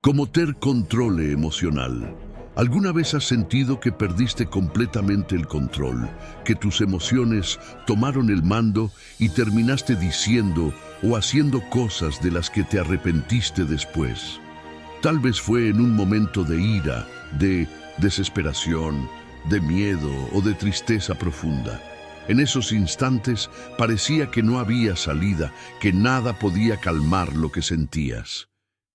Como ter controle emocional. ¿Alguna vez has sentido que perdiste completamente el control, que tus emociones tomaron el mando y terminaste diciendo o haciendo cosas de las que te arrepentiste después? Tal vez fue en un momento de ira, de desesperación, de miedo o de tristeza profunda. En esos instantes parecía que no había salida, que nada podía calmar lo que sentías.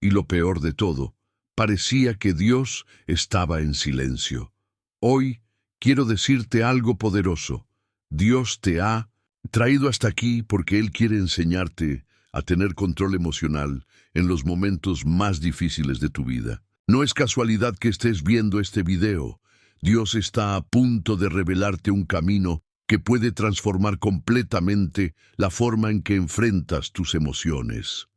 Y lo peor de todo, parecía que Dios estaba en silencio. Hoy quiero decirte algo poderoso. Dios te ha traído hasta aquí porque Él quiere enseñarte a tener control emocional en los momentos más difíciles de tu vida. No es casualidad que estés viendo este video. Dios está a punto de revelarte un camino que puede transformar completamente la forma en que enfrentas tus emociones.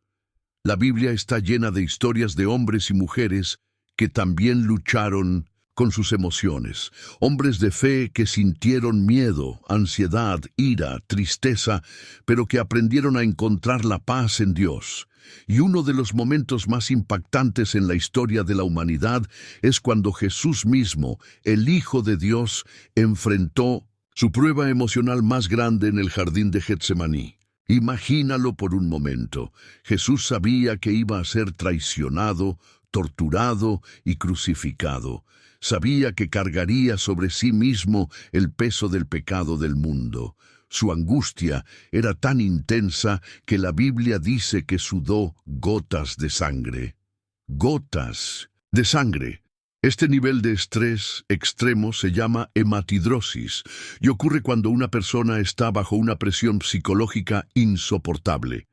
La Biblia está llena de historias de hombres y mujeres que también lucharon con sus emociones. Hombres de fe que sintieron miedo, ansiedad, ira, tristeza, pero que aprendieron a encontrar la paz en Dios. Y uno de los momentos más impactantes en la historia de la humanidad es cuando Jesús mismo, el Hijo de Dios, enfrentó su prueba emocional más grande en el jardín de Getsemaní. Imagínalo por un momento. Jesús sabía que iba a ser traicionado, torturado y crucificado. Sabía que cargaría sobre sí mismo el peso del pecado del mundo. Su angustia era tan intensa que la Biblia dice que sudó gotas de sangre. Gotas de sangre. Este nivel de estrés extremo se llama hematidrosis y ocurre cuando una persona está bajo una presión psicológica insoportable.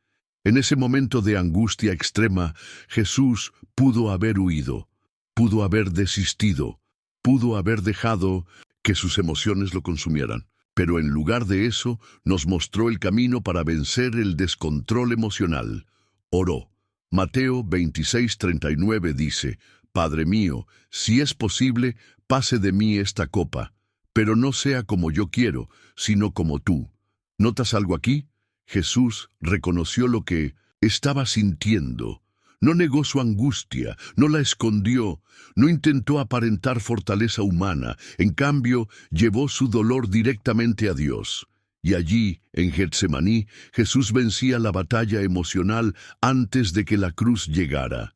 En ese momento de angustia extrema, Jesús pudo haber huido, pudo haber desistido, pudo haber dejado que sus emociones lo consumieran. Pero en lugar de eso, nos mostró el camino para vencer el descontrol emocional. Oró. Mateo 26:39 dice: Padre mío, si es posible, pase de mí esta copa, pero no sea como yo quiero, sino como tú. ¿Notas algo aquí? Jesús reconoció lo que estaba sintiendo. No negó su angustia, no la escondió, no intentó aparentar fortaleza humana. En cambio, llevó su dolor directamente a Dios. Y allí, en Getsemaní, Jesús vencía la batalla emocional antes de que la cruz llegara.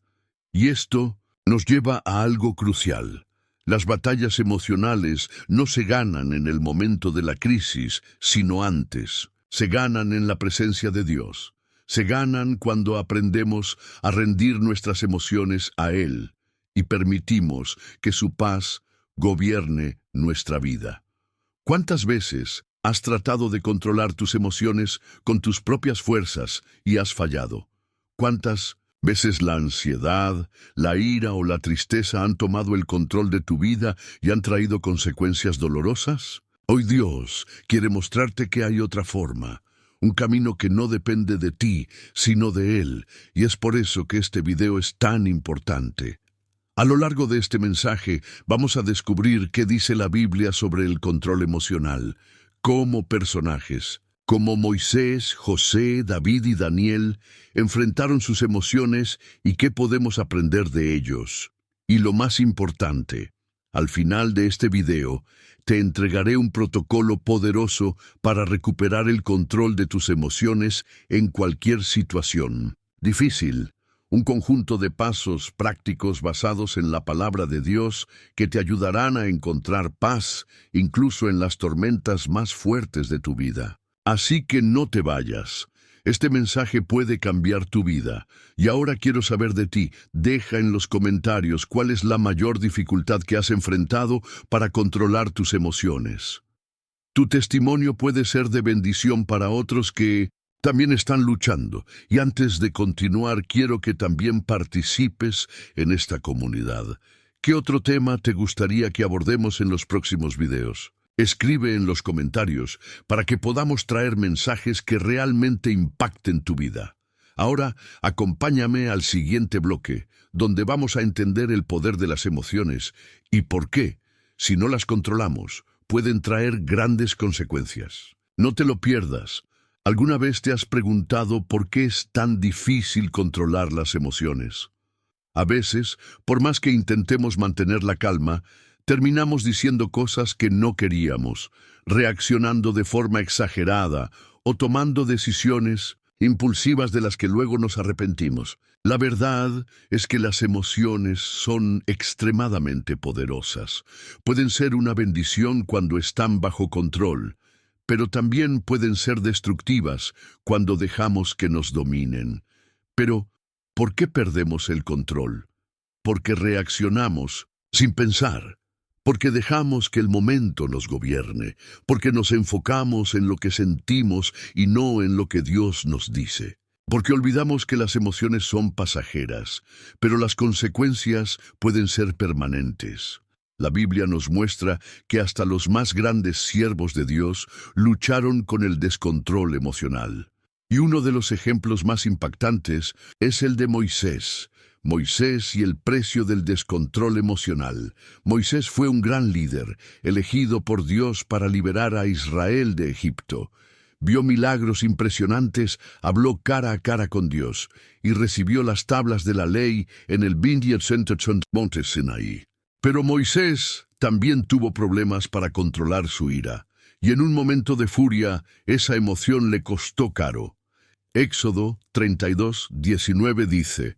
Y esto nos lleva a algo crucial. Las batallas emocionales no se ganan en el momento de la crisis, sino antes. Se ganan en la presencia de Dios. Se ganan cuando aprendemos a rendir nuestras emociones a Él y permitimos que su paz gobierne nuestra vida. ¿Cuántas veces has tratado de controlar tus emociones con tus propias fuerzas y has fallado? ¿Cuántas veces la ansiedad, la ira o la tristeza han tomado el control de tu vida y han traído consecuencias dolorosas? Hoy Dios quiere mostrarte que hay otra forma, un camino que no depende de ti, sino de Él, y es por eso que este video es tan importante. A lo largo de este mensaje vamos a descubrir qué dice la Biblia sobre el control emocional, cómo personajes como Moisés, José, David y Daniel enfrentaron sus emociones y qué podemos aprender de ellos. Y lo más importante, al final de este video, te entregaré un protocolo poderoso para recuperar el control de tus emociones en cualquier situación difícil. Un conjunto de pasos prácticos basados en la palabra de Dios que te ayudarán a encontrar paz incluso en las tormentas más fuertes de tu vida. Así que no te vayas. Este mensaje puede cambiar tu vida. Y ahora quiero saber de ti. Deja en los comentarios cuál es la mayor dificultad que has enfrentado para controlar tus emociones. Tu testimonio puede ser de bendición para otros que también están luchando. Y antes de continuar, quiero que también participes en esta comunidad. ¿Qué otro tema te gustaría que abordemos en los próximos videos? Escribe en los comentarios para que podamos traer mensajes que realmente impacten tu vida. Ahora, acompáñame al siguiente bloque, donde vamos a entender el poder de las emociones y por qué, si no las controlamos, pueden traer grandes consecuencias. No te lo pierdas. ¿Alguna vez te has preguntado por qué es tan difícil controlar las emociones? A veces, por más que intentemos mantener la calma, terminamos diciendo cosas que no queríamos, reaccionando de forma exagerada o tomando decisiones impulsivas de las que luego nos arrepentimos. La verdad es que las emociones son extremadamente poderosas. Pueden ser una bendición cuando están bajo control, pero también pueden ser destructivas cuando dejamos que nos dominen. Pero, ¿por qué perdemos el control? Porque reaccionamos sin pensar, porque dejamos que el momento nos gobierne, porque nos enfocamos en lo que sentimos y no en lo que Dios nos dice. Porque olvidamos que las emociones son pasajeras, pero las consecuencias pueden ser permanentes. La Biblia nos muestra que hasta los más grandes siervos de Dios lucharon con el descontrol emocional. Y uno de los ejemplos más impactantes es el de Moisés. Moisés y el precio del descontrol emocional. Moisés fue un gran líder, elegido por Dios para liberar a Israel de Egipto. Vio milagros impresionantes, habló cara a cara con Dios y recibió las tablas de la ley en el Vineyard Center Monte Sinaí. Pero Moisés también tuvo problemas para controlar su ira, y en un momento de furia, esa emoción le costó caro. Éxodo 32:19 dice: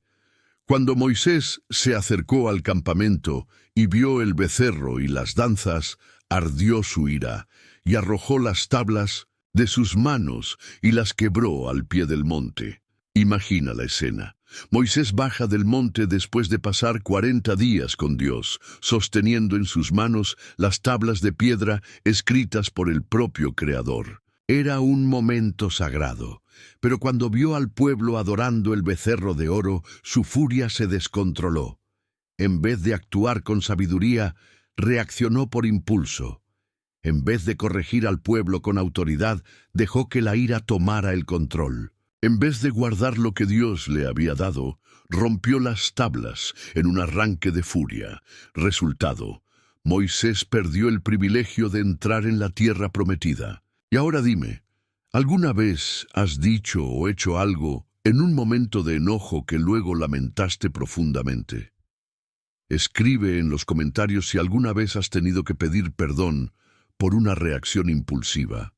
Cuando Moisés se acercó al campamento y vio el becerro y las danzas, ardió su ira, y arrojó las tablas de sus manos y las quebró al pie del monte. Imagina la escena. Moisés baja del monte después de pasar 40 días con Dios, sosteniendo en sus manos las tablas de piedra escritas por el propio Creador. Era un momento sagrado, pero cuando vio al pueblo adorando el becerro de oro, su furia se descontroló. En vez de actuar con sabiduría, reaccionó por impulso. En vez de corregir al pueblo con autoridad, dejó que la ira tomara el control. En vez de guardar lo que Dios le había dado, rompió las tablas en un arranque de furia. Resultado: Moisés perdió el privilegio de entrar en la tierra prometida. Y ahora dime, ¿alguna vez has dicho o hecho algo en un momento de enojo que luego lamentaste profundamente? Escribe en los comentarios si alguna vez has tenido que pedir perdón por una reacción impulsiva.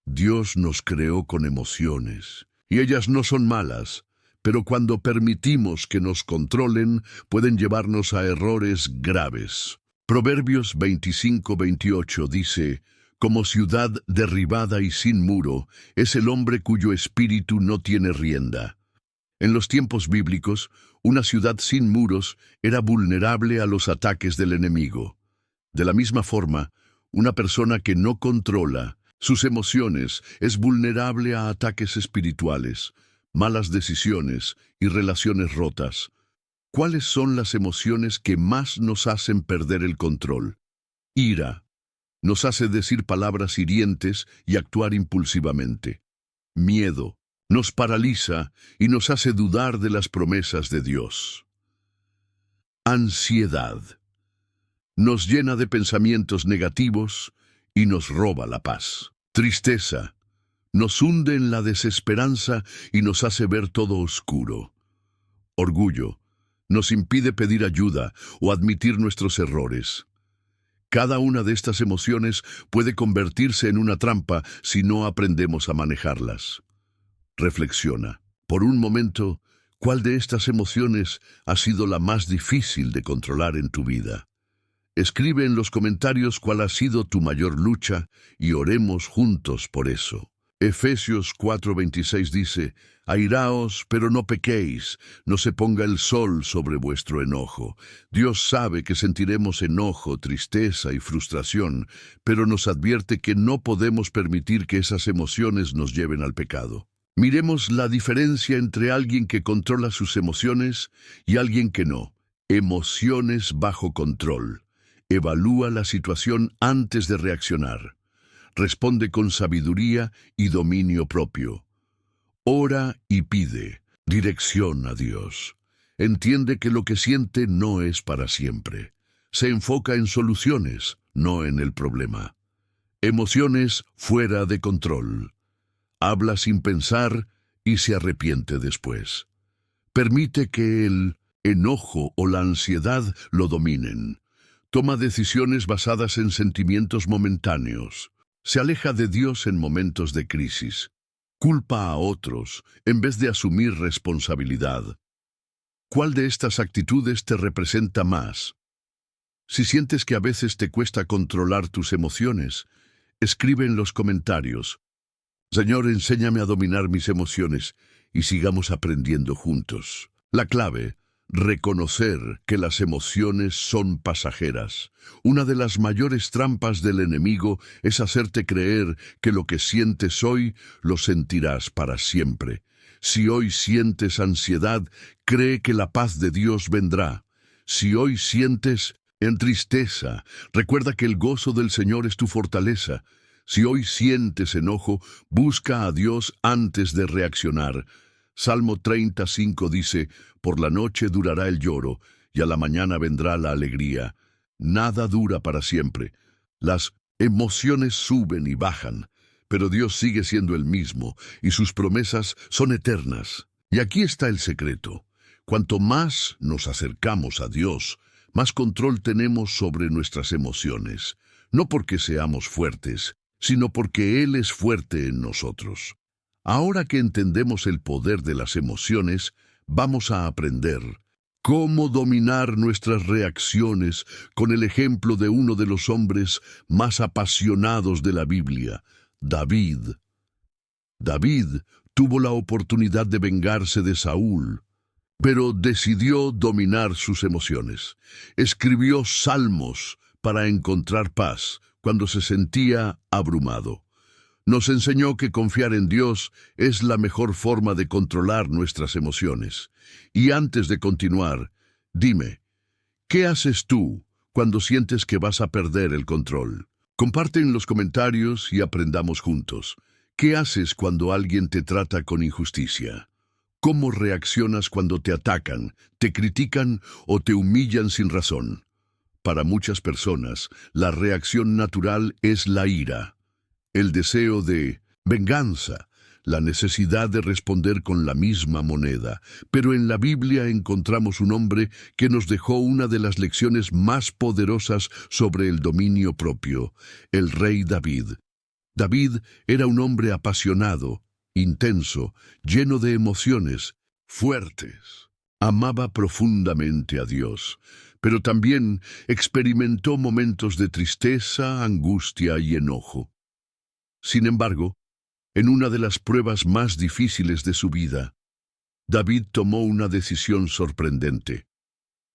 Dios nos creó con emociones, y ellas no son malas, pero cuando permitimos que nos controlen, pueden llevarnos a errores graves. Proverbios 25:28 dice: Como ciudad derribada y sin muro, es el hombre cuyo espíritu no tiene rienda. En los tiempos bíblicos, una ciudad sin muros era vulnerable a los ataques del enemigo. De la misma forma, una persona que no controla sus emociones es vulnerable a ataques espirituales, malas decisiones y relaciones rotas. ¿Cuáles son las emociones que más nos hacen perder el control? Ira. Nos hace decir palabras hirientes y actuar impulsivamente. Miedo. Nos paraliza y nos hace dudar de las promesas de Dios. Ansiedad. Nos llena de pensamientos negativos y nos roba la paz. Tristeza. Nos hunde en la desesperanza y nos hace ver todo oscuro. Orgullo. Nos impide pedir ayuda o admitir nuestros errores. Cada una de estas emociones puede convertirse en una trampa si no aprendemos a manejarlas. Reflexiona. Por un momento, ¿cuál de estas emociones ha sido la más difícil de controlar en tu vida? Escribe en los comentarios cuál ha sido tu mayor lucha y oremos juntos por eso. Efesios 4:26 dice: Airaos, pero no pequéis, no se ponga el sol sobre vuestro enojo. Dios sabe que sentiremos enojo, tristeza y frustración, pero nos advierte que no podemos permitir que esas emociones nos lleven al pecado. Miremos la diferencia entre alguien que controla sus emociones y alguien que no. Emociones bajo control. Evalúa la situación antes de reaccionar. Responde con sabiduría y dominio propio. Ora y pide dirección a Dios. Entiende que lo que siente no es para siempre. Se enfoca en soluciones, no en el problema. Emociones fuera de control. Habla sin pensar y se arrepiente después. Permite que el enojo o la ansiedad lo dominen. Toma decisiones basadas en sentimientos momentáneos. Se aleja de Dios en momentos de crisis. Culpa a otros en vez de asumir responsabilidad. ¿Cuál de estas actitudes te representa más? Si sientes que a veces te cuesta controlar tus emociones, escribe en los comentarios: Señor, enséñame a dominar mis emociones y sigamos aprendiendo juntos. La clave: reconocer que las emociones son pasajeras. Una de las mayores trampas del enemigo es hacerte creer que lo que sientes hoy lo sentirás para siempre. Si hoy sientes ansiedad, cree que la paz de Dios vendrá. Si hoy sientes tristeza, recuerda que el gozo del Señor es tu fortaleza. Si hoy sientes enojo, busca a Dios antes de reaccionar. Salmo 35 dice: por la noche durará el lloro, y a la mañana vendrá la alegría. Nada dura para siempre. Las emociones suben y bajan, pero Dios sigue siendo el mismo, y sus promesas son eternas. Y aquí está el secreto: cuanto más nos acercamos a Dios, más control tenemos sobre nuestras emociones, no porque seamos fuertes, sino porque Él es fuerte en nosotros. Ahora que entendemos el poder de las emociones, vamos a aprender cómo dominar nuestras reacciones con el ejemplo de uno de los hombres más apasionados de la Biblia, David. David tuvo la oportunidad de vengarse de Saúl, pero decidió dominar sus emociones. Escribió salmos para encontrar paz cuando se sentía abrumado. Nos enseñó que confiar en Dios es la mejor forma de controlar nuestras emociones. Y antes de continuar, dime, ¿qué haces tú cuando sientes que vas a perder el control? Comparte en los comentarios y aprendamos juntos. ¿Qué haces cuando alguien te trata con injusticia? ¿Cómo reaccionas cuando te atacan, te critican o te humillan sin razón? Para muchas personas, la reacción natural es la ira, el deseo de venganza, la necesidad de responder con la misma moneda. Pero en la Biblia encontramos un hombre que nos dejó una de las lecciones más poderosas sobre el dominio propio: el rey David. David era un hombre apasionado, intenso, lleno de emociones fuertes. Amaba profundamente a Dios, pero también experimentó momentos de tristeza, angustia y enojo. Sin embargo, en una de las pruebas más difíciles de su vida, David tomó una decisión sorprendente.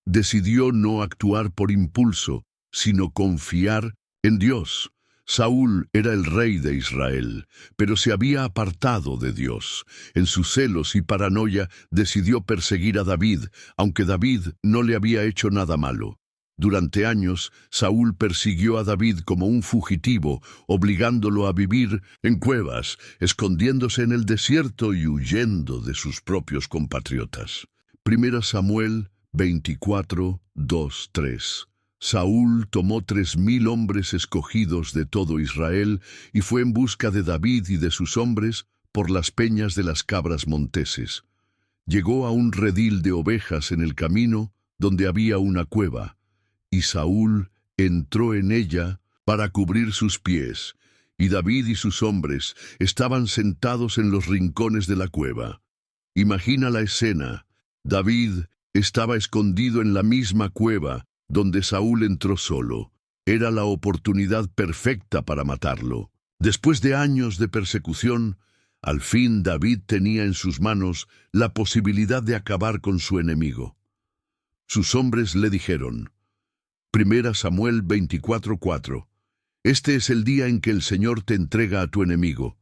Decidió no actuar por impulso, sino confiar en Dios. Saúl era el rey de Israel, pero se había apartado de Dios. En sus celos y paranoia decidió perseguir a David, aunque David no le había hecho nada malo. Durante años, Saúl persiguió a David como un fugitivo, obligándolo a vivir en cuevas, escondiéndose en el desierto y huyendo de sus propios compatriotas. 1 Samuel 24, 2, 3. Saúl tomó 3000 hombres escogidos de todo Israel y fue en busca de David y de sus hombres por las peñas de las cabras monteses. Llegó a un redil de ovejas en el camino donde había una cueva, y Saúl entró en ella para cubrir sus pies, y David y sus hombres estaban sentados en los rincones de la cueva. Imagina la escena. David estaba escondido en la misma cueva donde Saúl entró solo. Era la oportunidad perfecta para matarlo. Después de años de persecución, al fin David tenía en sus manos la posibilidad de acabar con su enemigo. Sus hombres le dijeron, 1 Samuel 24:4, este es el día en que el Señor te entrega a tu enemigo.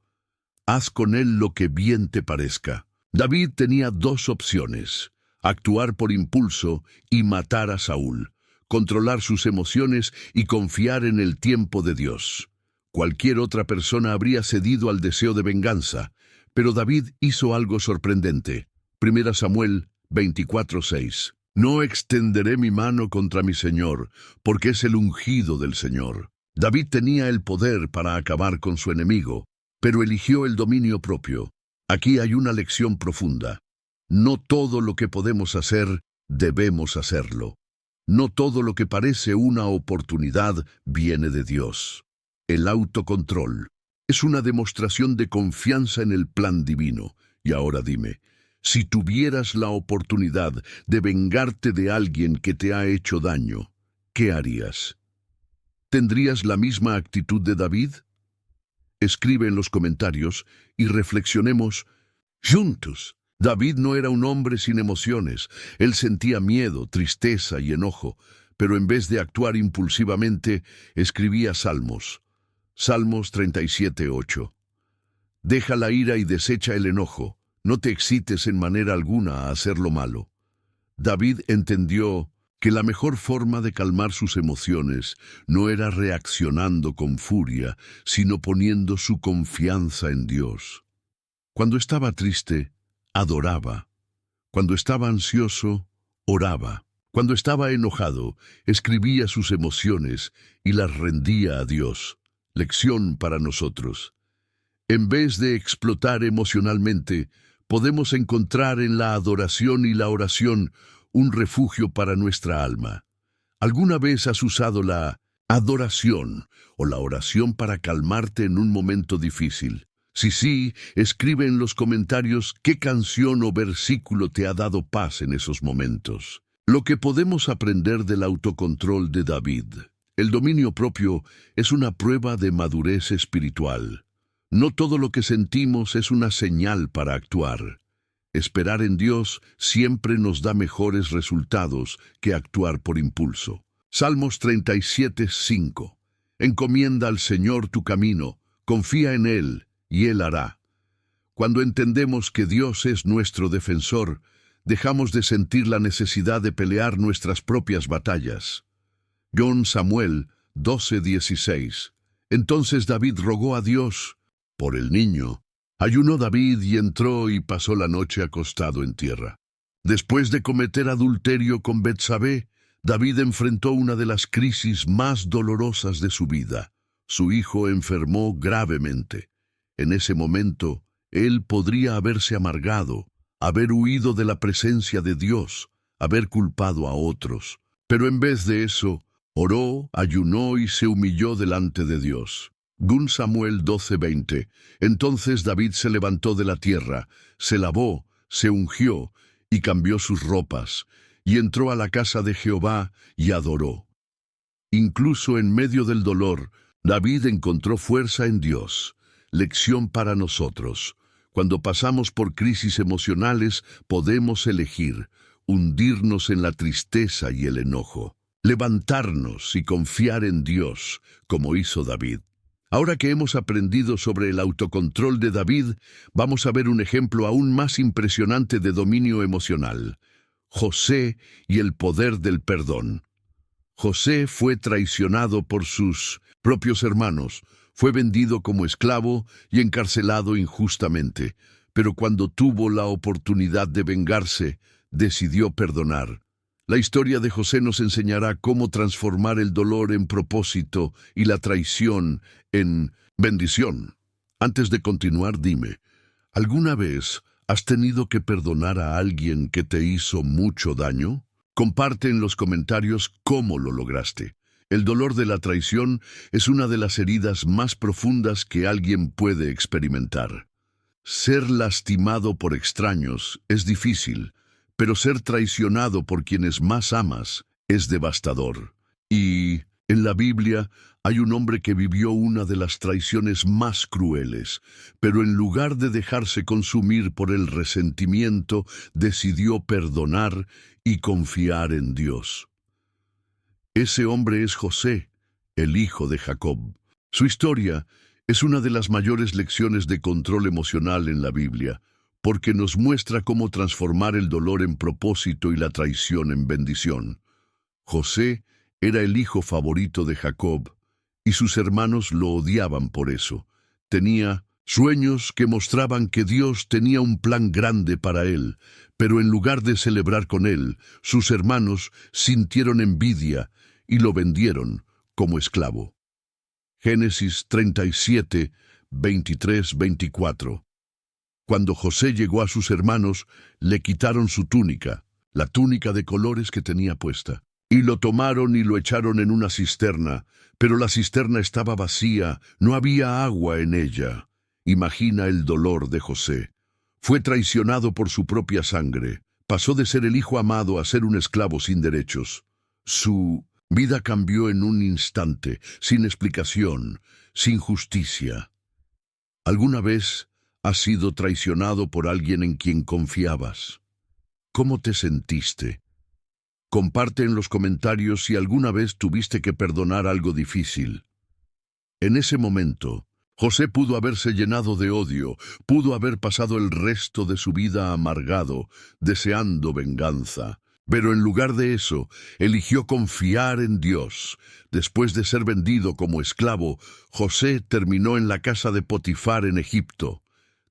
Haz con él lo que bien te parezca. David tenía dos opciones: actuar por impulso y matar a Saúl, controlar sus emociones y confiar en el tiempo de Dios. Cualquier otra persona habría cedido al deseo de venganza, pero David hizo algo sorprendente. 1 Samuel 24:6. No extenderé mi mano contra mi Señor, porque es el ungido del Señor. David tenía el poder para acabar con su enemigo, pero eligió el dominio propio. Aquí hay una lección profunda. No todo lo que podemos hacer debemos hacerlo. No todo lo que parece una oportunidad viene de Dios. El autocontrol es una demostración de confianza en el plan divino. Y ahora dime, si tuvieras la oportunidad de vengarte de alguien que te ha hecho daño, ¿qué harías? ¿Tendrías la misma actitud de David? Escribe en los comentarios y reflexionemos juntos. David no era un hombre sin emociones. Él sentía miedo, tristeza y enojo, pero en vez de actuar impulsivamente, escribía salmos. Salmos 37:8. Deja la ira y desecha el enojo. No te excites en manera alguna a hacer lo malo. David entendió que la mejor forma de calmar sus emociones no era reaccionando con furia, sino poniendo su confianza en Dios. Cuando estaba triste, adoraba. Cuando estaba ansioso, oraba. Cuando estaba enojado, escribía sus emociones y las rendía a Dios. Lección para nosotros. En vez de explotar emocionalmente, podemos encontrar en la adoración y la oración un refugio para nuestra alma. ¿Alguna vez has usado la adoración o la oración para calmarte en un momento difícil? Si sí, escribe en los comentarios qué canción o versículo te ha dado paz en esos momentos. Lo que podemos aprender del autocontrol de David. El dominio propio es una prueba de madurez espiritual. No todo lo que sentimos es una señal para actuar. Esperar en Dios siempre nos da mejores resultados que actuar por impulso. Salmos 37:5. Encomienda al Señor tu camino, confía en Él, y Él hará. Cuando entendemos que Dios es nuestro defensor, dejamos de sentir la necesidad de pelear nuestras propias batallas. John Samuel 12:16. Entonces David rogó a Dios por el niño. Ayunó David y entró y pasó la noche acostado en tierra. Después de cometer adulterio con Betsabé, David enfrentó una de las crisis más dolorosas de su vida. Su hijo enfermó gravemente. En ese momento, él podría haberse amargado, haber huido de la presencia de Dios, haber culpado a otros. Pero en vez de eso, oró, ayunó y se humilló delante de Dios. 2 Samuel 12:20. Entonces David se levantó de la tierra, se lavó, se ungió y cambió sus ropas, y entró a la casa de Jehová y adoró. Incluso en medio del dolor, David encontró fuerza en Dios. Lección para nosotros. Cuando pasamos por crisis emocionales, podemos elegir hundirnos en la tristeza y el enojo, levantarnos y confiar en Dios, como hizo David. Ahora que hemos aprendido sobre el autocontrol de David, vamos a ver un ejemplo aún más impresionante de dominio emocional. José y el poder del perdón. José fue traicionado por sus propios hermanos, fue vendido como esclavo y encarcelado injustamente, pero cuando tuvo la oportunidad de vengarse, decidió perdonar. La historia de José nos enseñará cómo transformar el dolor en propósito y la traición en bendición. Antes de continuar, dime, ¿alguna vez has tenido que perdonar a alguien que te hizo mucho daño? Comparte en los comentarios cómo lo lograste. El dolor de la traición es una de las heridas más profundas que alguien puede experimentar. Ser lastimado por extraños es difícil, pero ser traicionado por quienes más amas es devastador. Y en la Biblia hay un hombre que vivió una de las traiciones más crueles, pero en lugar de dejarse consumir por el resentimiento, decidió perdonar y confiar en Dios. Ese hombre es José, el hijo de Jacob. Su historia es una de las mayores lecciones de control emocional en la Biblia, porque nos muestra cómo transformar el dolor en propósito y la traición en bendición. José era el hijo favorito de Jacob, y sus hermanos lo odiaban por eso. Tenía sueños que mostraban que Dios tenía un plan grande para él, pero en lugar de celebrar con él, sus hermanos sintieron envidia y lo vendieron como esclavo. Génesis 37, 23-24. Cuando José llegó a sus hermanos, le quitaron su túnica, la túnica de colores que tenía puesta. Y lo tomaron y lo echaron en una cisterna, pero la cisterna estaba vacía, no había agua en ella. Imagina el dolor de José. Fue traicionado por su propia sangre. Pasó de ser el hijo amado a ser un esclavo sin derechos. Su vida cambió en un instante, sin explicación, sin justicia. ¿Alguna vez has sido traicionado por alguien en quien confiabas? ¿Cómo te sentiste? Comparte en los comentarios si alguna vez tuviste que perdonar algo difícil. En ese momento, José pudo haberse llenado de odio, pudo haber pasado el resto de su vida amargado, deseando venganza. Pero en lugar de eso, eligió confiar en Dios. Después de ser vendido como esclavo, José terminó en la casa de Potifar en Egipto.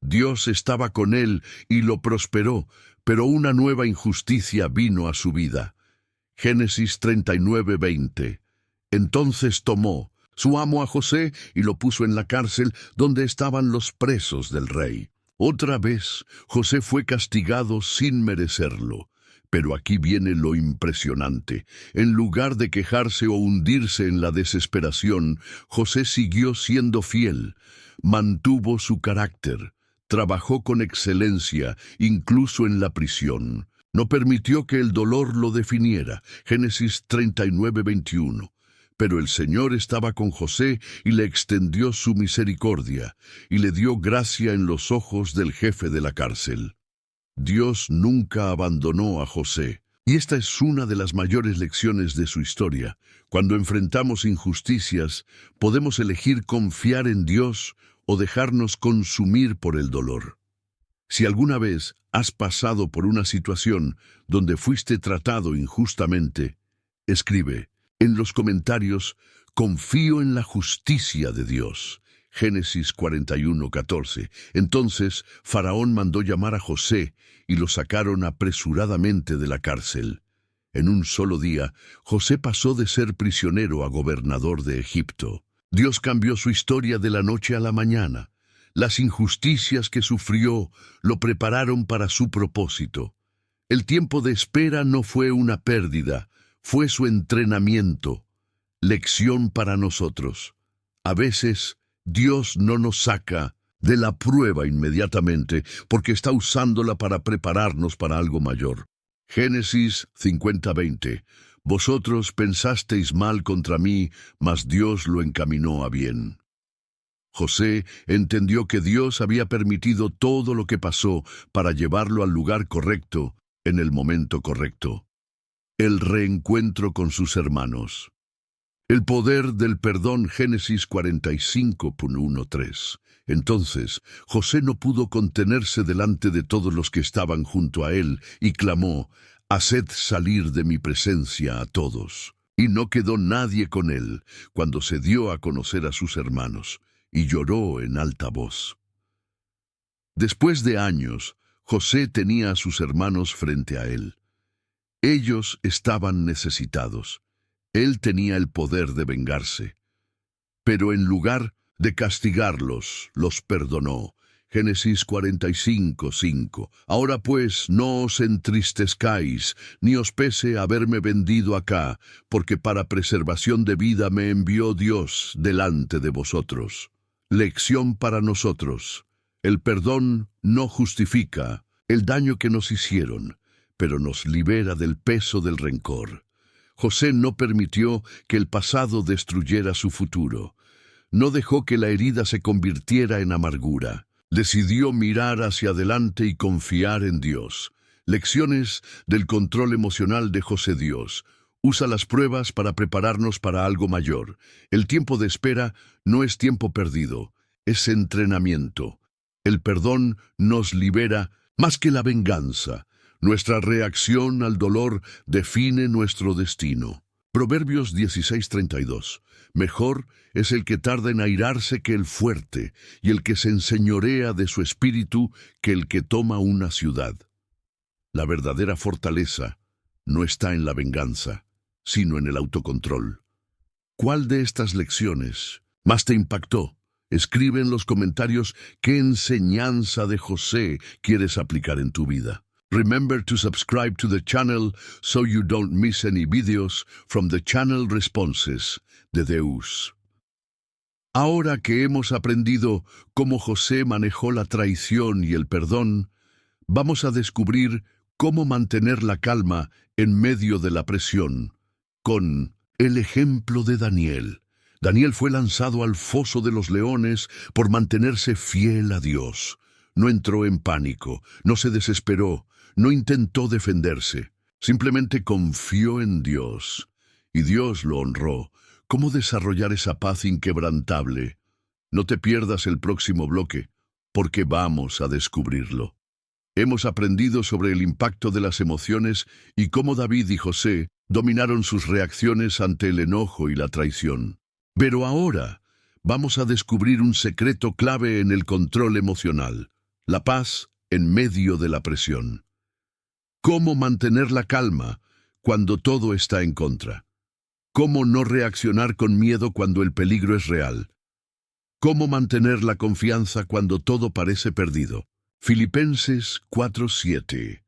Dios estaba con él y lo prosperó, pero una nueva injusticia vino a su vida. Génesis 39:20. Entonces tomó su amo a José y lo puso en la cárcel donde estaban los presos del rey. Otra vez, José fue castigado sin merecerlo. Pero aquí viene lo impresionante. En lugar de quejarse o hundirse en la desesperación, José siguió siendo fiel, mantuvo su carácter, trabajó con excelencia, incluso en la prisión. No permitió que el dolor lo definiera. Génesis 39:21. Pero el Señor estaba con José y le extendió su misericordia, y le dio gracia en los ojos del jefe de la cárcel. Dios nunca abandonó a José, y esta es una de las mayores lecciones de su historia. Cuando enfrentamos injusticias, podemos elegir confiar en Dios o dejarnos consumir por el dolor. Si alguna vez has pasado por una situación donde fuiste tratado injustamente, escribe en los comentarios: confío en la justicia de Dios. Génesis 41:14. Entonces Faraón mandó llamar a José y lo sacaron apresuradamente de la cárcel. En un solo día, José pasó de ser prisionero a gobernador de Egipto. Dios cambió su historia de la noche a la mañana. Las injusticias que sufrió lo prepararon para su propósito. El tiempo de espera no fue una pérdida, fue su entrenamiento, lección para nosotros. A veces, Dios no nos saca de la prueba inmediatamente porque está usándola para prepararnos para algo mayor. Génesis 50:20. Vosotros pensasteis mal contra mí, mas Dios lo encaminó a bien. José entendió que Dios había permitido todo lo que pasó para llevarlo al lugar correcto, en el momento correcto. El reencuentro con sus hermanos. El poder del perdón, Génesis 45:1-3. Entonces, José no pudo contenerse delante de todos los que estaban junto a él y clamó: «Haced salir de mi presencia a todos». Y no quedó nadie con él cuando se dio a conocer a sus hermanos, y lloró en alta voz. Después de años, José tenía a sus hermanos frente a él. Ellos estaban necesitados. Él tenía el poder de vengarse. Pero en lugar de castigarlos, los perdonó. Génesis 45:5. Ahora pues, no os entristezcáis, ni os pese haberme vendido acá, porque para preservación de vida me envió Dios delante de vosotros. Lección para nosotros. El perdón no justifica el daño que nos hicieron, pero nos libera del peso del rencor. José no permitió que el pasado destruyera su futuro. No dejó que la herida se convirtiera en amargura. Decidió mirar hacia adelante y confiar en Dios. Lecciones del control emocional de José. Dios usa las pruebas para prepararnos para algo mayor. El tiempo de espera no es tiempo perdido, es entrenamiento. El perdón nos libera más que la venganza. Nuestra reacción al dolor define nuestro destino. Proverbios 16:32. Mejor es el que tarda en airarse que el fuerte, y el que se enseñorea de su espíritu que el que toma una ciudad. La verdadera fortaleza no está en la venganza, sino en el autocontrol. ¿Cuál de estas lecciones más te impactó? Escribe en los comentarios qué enseñanza de José quieres aplicar en tu vida. Remember to subscribe to the channel so you don't miss any videos from the channel Responses de Deus. Ahora que hemos aprendido cómo José manejó la traición y el perdón, vamos a descubrir cómo mantener la calma en medio de la presión, con el ejemplo de Daniel. Daniel fue lanzado al foso de los leones por mantenerse fiel a Dios. No entró en pánico, no se desesperó, no intentó defenderse. Simplemente confió en Dios, y Dios lo honró. ¿Cómo desarrollar esa paz inquebrantable? No te pierdas el próximo bloque, porque vamos a descubrirlo. Hemos aprendido sobre el impacto de las emociones y cómo David y José dominaron sus reacciones ante el enojo y la traición. Pero ahora vamos a descubrir un secreto clave en el control emocional: la paz en medio de la presión. ¿Cómo mantener la calma cuando todo está en contra? ¿Cómo no reaccionar con miedo cuando el peligro es real? ¿Cómo mantener la confianza cuando todo parece perdido? Filipenses 4:7.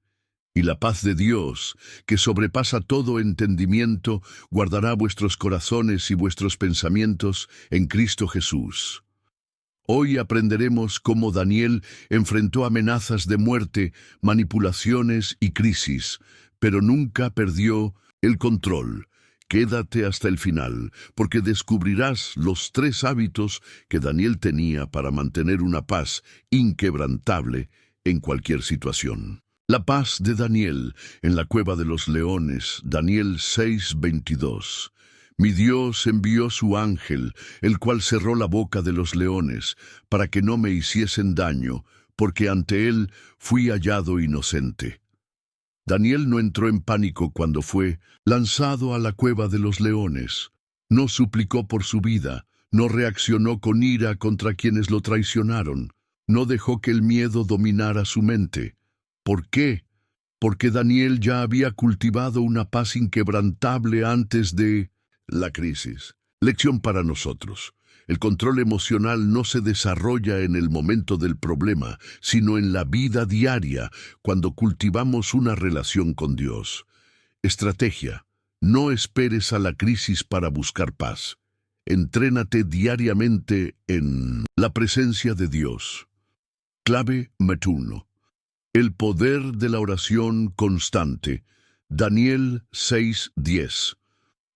Y la paz de Dios, que sobrepasa todo entendimiento, guardará vuestros corazones y vuestros pensamientos en Cristo Jesús. Hoy aprenderemos cómo Daniel enfrentó amenazas de muerte, manipulaciones y crisis, pero nunca perdió el control. Quédate hasta el final, porque descubrirás los 3 hábitos que Daniel tenía para mantener una paz inquebrantable en cualquier situación. La paz de Daniel en la cueva de los leones, Daniel 6:22. Mi Dios envió su ángel, el cual cerró la boca de los leones, para que no me hiciesen daño, porque ante él fui hallado inocente. Daniel no entró en pánico cuando fue lanzado a la cueva de los leones. No suplicó por su vida, no reaccionó con ira contra quienes lo traicionaron, no dejó que el miedo dominara su mente. ¿Por qué? Porque Daniel ya había cultivado una paz inquebrantable antes de la crisis. Lección para nosotros. El control emocional no se desarrolla en el momento del problema, sino en la vida diaria, cuando cultivamos una relación con Dios. Estrategia: no esperes a la crisis para buscar paz. Entrénate diariamente en la presencia de Dios. Clave Metuno. El poder de la oración constante. Daniel 6:10.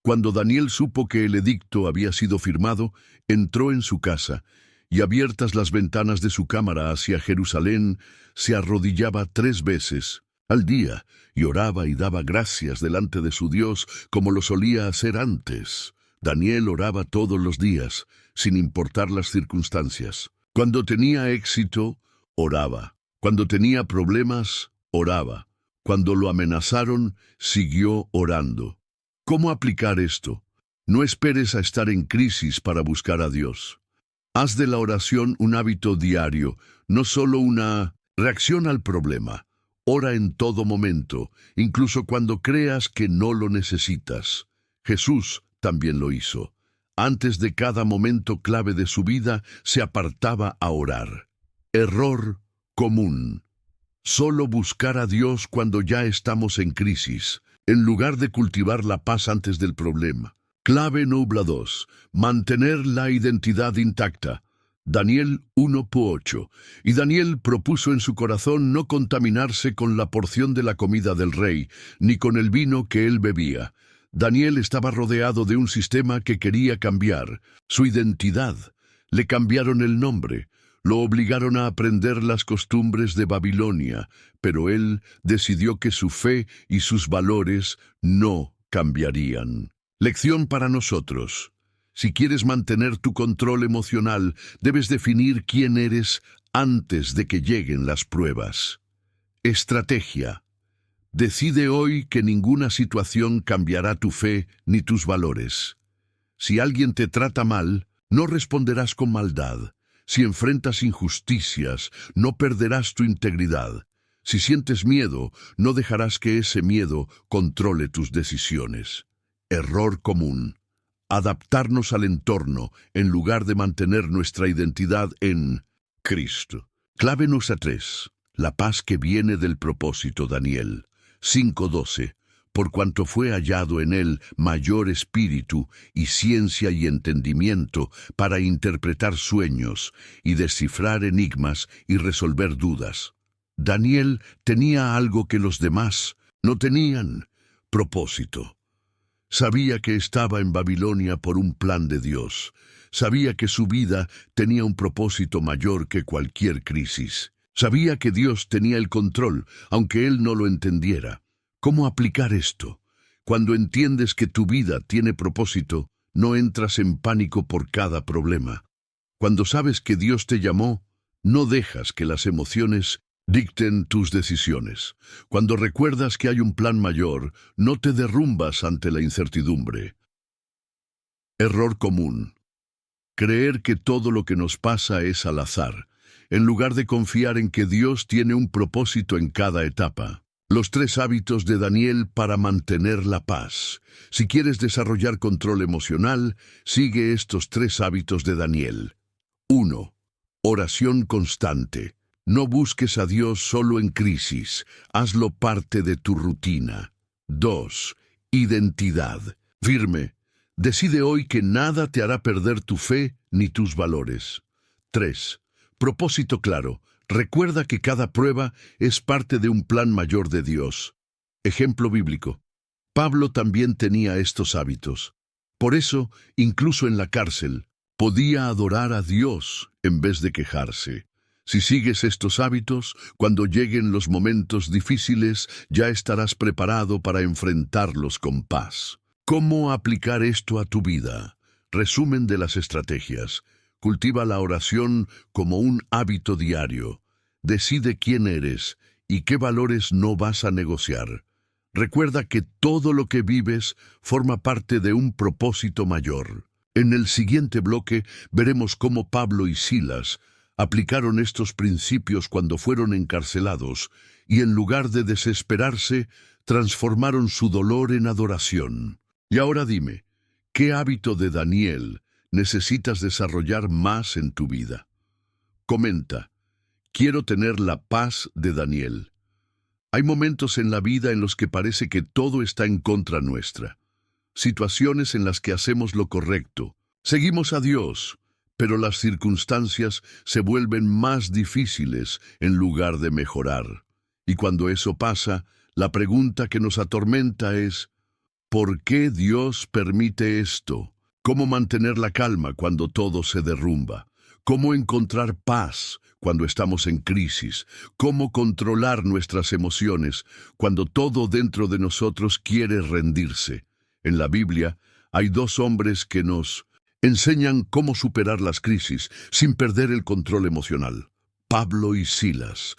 Cuando Daniel supo que el edicto había sido firmado, entró en su casa, y abiertas las ventanas de su cámara hacia Jerusalén, se arrodillaba 3 veces al día, y oraba y daba gracias delante de su Dios, como lo solía hacer antes. Daniel oraba todos los días, sin importar las circunstancias. Cuando tenía éxito, oraba. Cuando tenía problemas, oraba. Cuando lo amenazaron, siguió orando. ¿Cómo aplicar esto? No esperes a estar en crisis para buscar a Dios. Haz de la oración un hábito diario, no solo una reacción al problema. Ora en todo momento, incluso cuando creas que no lo necesitas. Jesús también lo hizo. Antes de cada momento clave de su vida, se apartaba a orar. Error común: solo buscar a Dios cuando ya estamos en crisis, en lugar de cultivar la paz antes del problema. Clave número 2. Mantener la identidad intacta. Daniel 1:8. Y Daniel propuso en su corazón no contaminarse con la porción de la comida del rey, ni con el vino que él bebía. Daniel estaba rodeado de un sistema que quería cambiar su identidad. Le cambiaron el nombre. Lo obligaron a aprender las costumbres de Babilonia, pero él decidió que su fe y sus valores no cambiarían. Lección para nosotros. Si quieres mantener tu control emocional, debes definir quién eres antes de que lleguen las pruebas. Estrategia. Decide hoy que ninguna situación cambiará tu fe ni tus valores. Si alguien te trata mal, no responderás con maldad. Si enfrentas injusticias, no perderás tu integridad. Si sientes miedo, no dejarás que ese miedo controle tus decisiones. Error común: adaptarnos al entorno en lugar de mantener nuestra identidad en Cristo. Clave número 3. la paz que viene del propósito. Daniel 5:12. Por cuanto fue hallado en él mayor espíritu y ciencia y entendimiento para interpretar sueños y descifrar enigmas y resolver dudas. Daniel tenía algo que los demás no tenían: propósito. Sabía que estaba en Babilonia por un plan de Dios. Sabía que su vida tenía un propósito mayor que cualquier crisis. Sabía que Dios tenía el control, aunque él no lo entendiera. ¿Cómo aplicar esto? Cuando entiendes que tu vida tiene propósito, no entras en pánico por cada problema. Cuando sabes que Dios te llamó, no dejas que las emociones dicten tus decisiones. Cuando recuerdas que hay un plan mayor, no te derrumbas ante la incertidumbre. Error común: creer que todo lo que nos pasa es al azar, en lugar de confiar en que Dios tiene un propósito en cada etapa. Los 3 hábitos de Daniel para mantener la paz. Si quieres desarrollar control emocional, sigue estos 3 hábitos de Daniel. 1. Oración constante. No busques a Dios solo en crisis, hazlo parte de tu rutina. 2. Identidad. Firme. Decide hoy que nada te hará perder tu fe ni tus valores. 3. Propósito claro. Recuerda que cada prueba es parte de un plan mayor de Dios. Ejemplo bíblico. Pablo también tenía estos hábitos. Por eso, incluso en la cárcel, podía adorar a Dios en vez de quejarse. Si sigues estos hábitos, cuando lleguen los momentos difíciles, ya estarás preparado para enfrentarlos con paz. ¿Cómo aplicar esto a tu vida? Resumen de las estrategias. Cultiva la oración como un hábito diario. Decide quién eres y qué valores no vas a negociar. Recuerda que todo lo que vives forma parte de un propósito mayor. En el siguiente bloque veremos cómo Pablo y Silas aplicaron estos principios cuando fueron encarcelados y en lugar de desesperarse, transformaron su dolor en adoración. Y ahora dime, ¿qué hábito de Daniel necesitas desarrollar más en tu vida? Comenta: quiero tener la paz de Daniel. Hay momentos en la vida en los que parece que todo está en contra nuestra. Situaciones en las que hacemos lo correcto. Seguimos a Dios, pero las circunstancias se vuelven más difíciles en lugar de mejorar. Y cuando eso pasa, la pregunta que nos atormenta es: ¿por qué Dios permite esto? ¿Cómo mantener la calma cuando todo se derrumba? ¿Cómo encontrar paz cuando estamos en crisis? ¿Cómo controlar nuestras emociones cuando todo dentro de nosotros quiere rendirse? En la Biblia hay 2 hombres que nos enseñan cómo superar las crisis sin perder el control emocional. Pablo y Silas,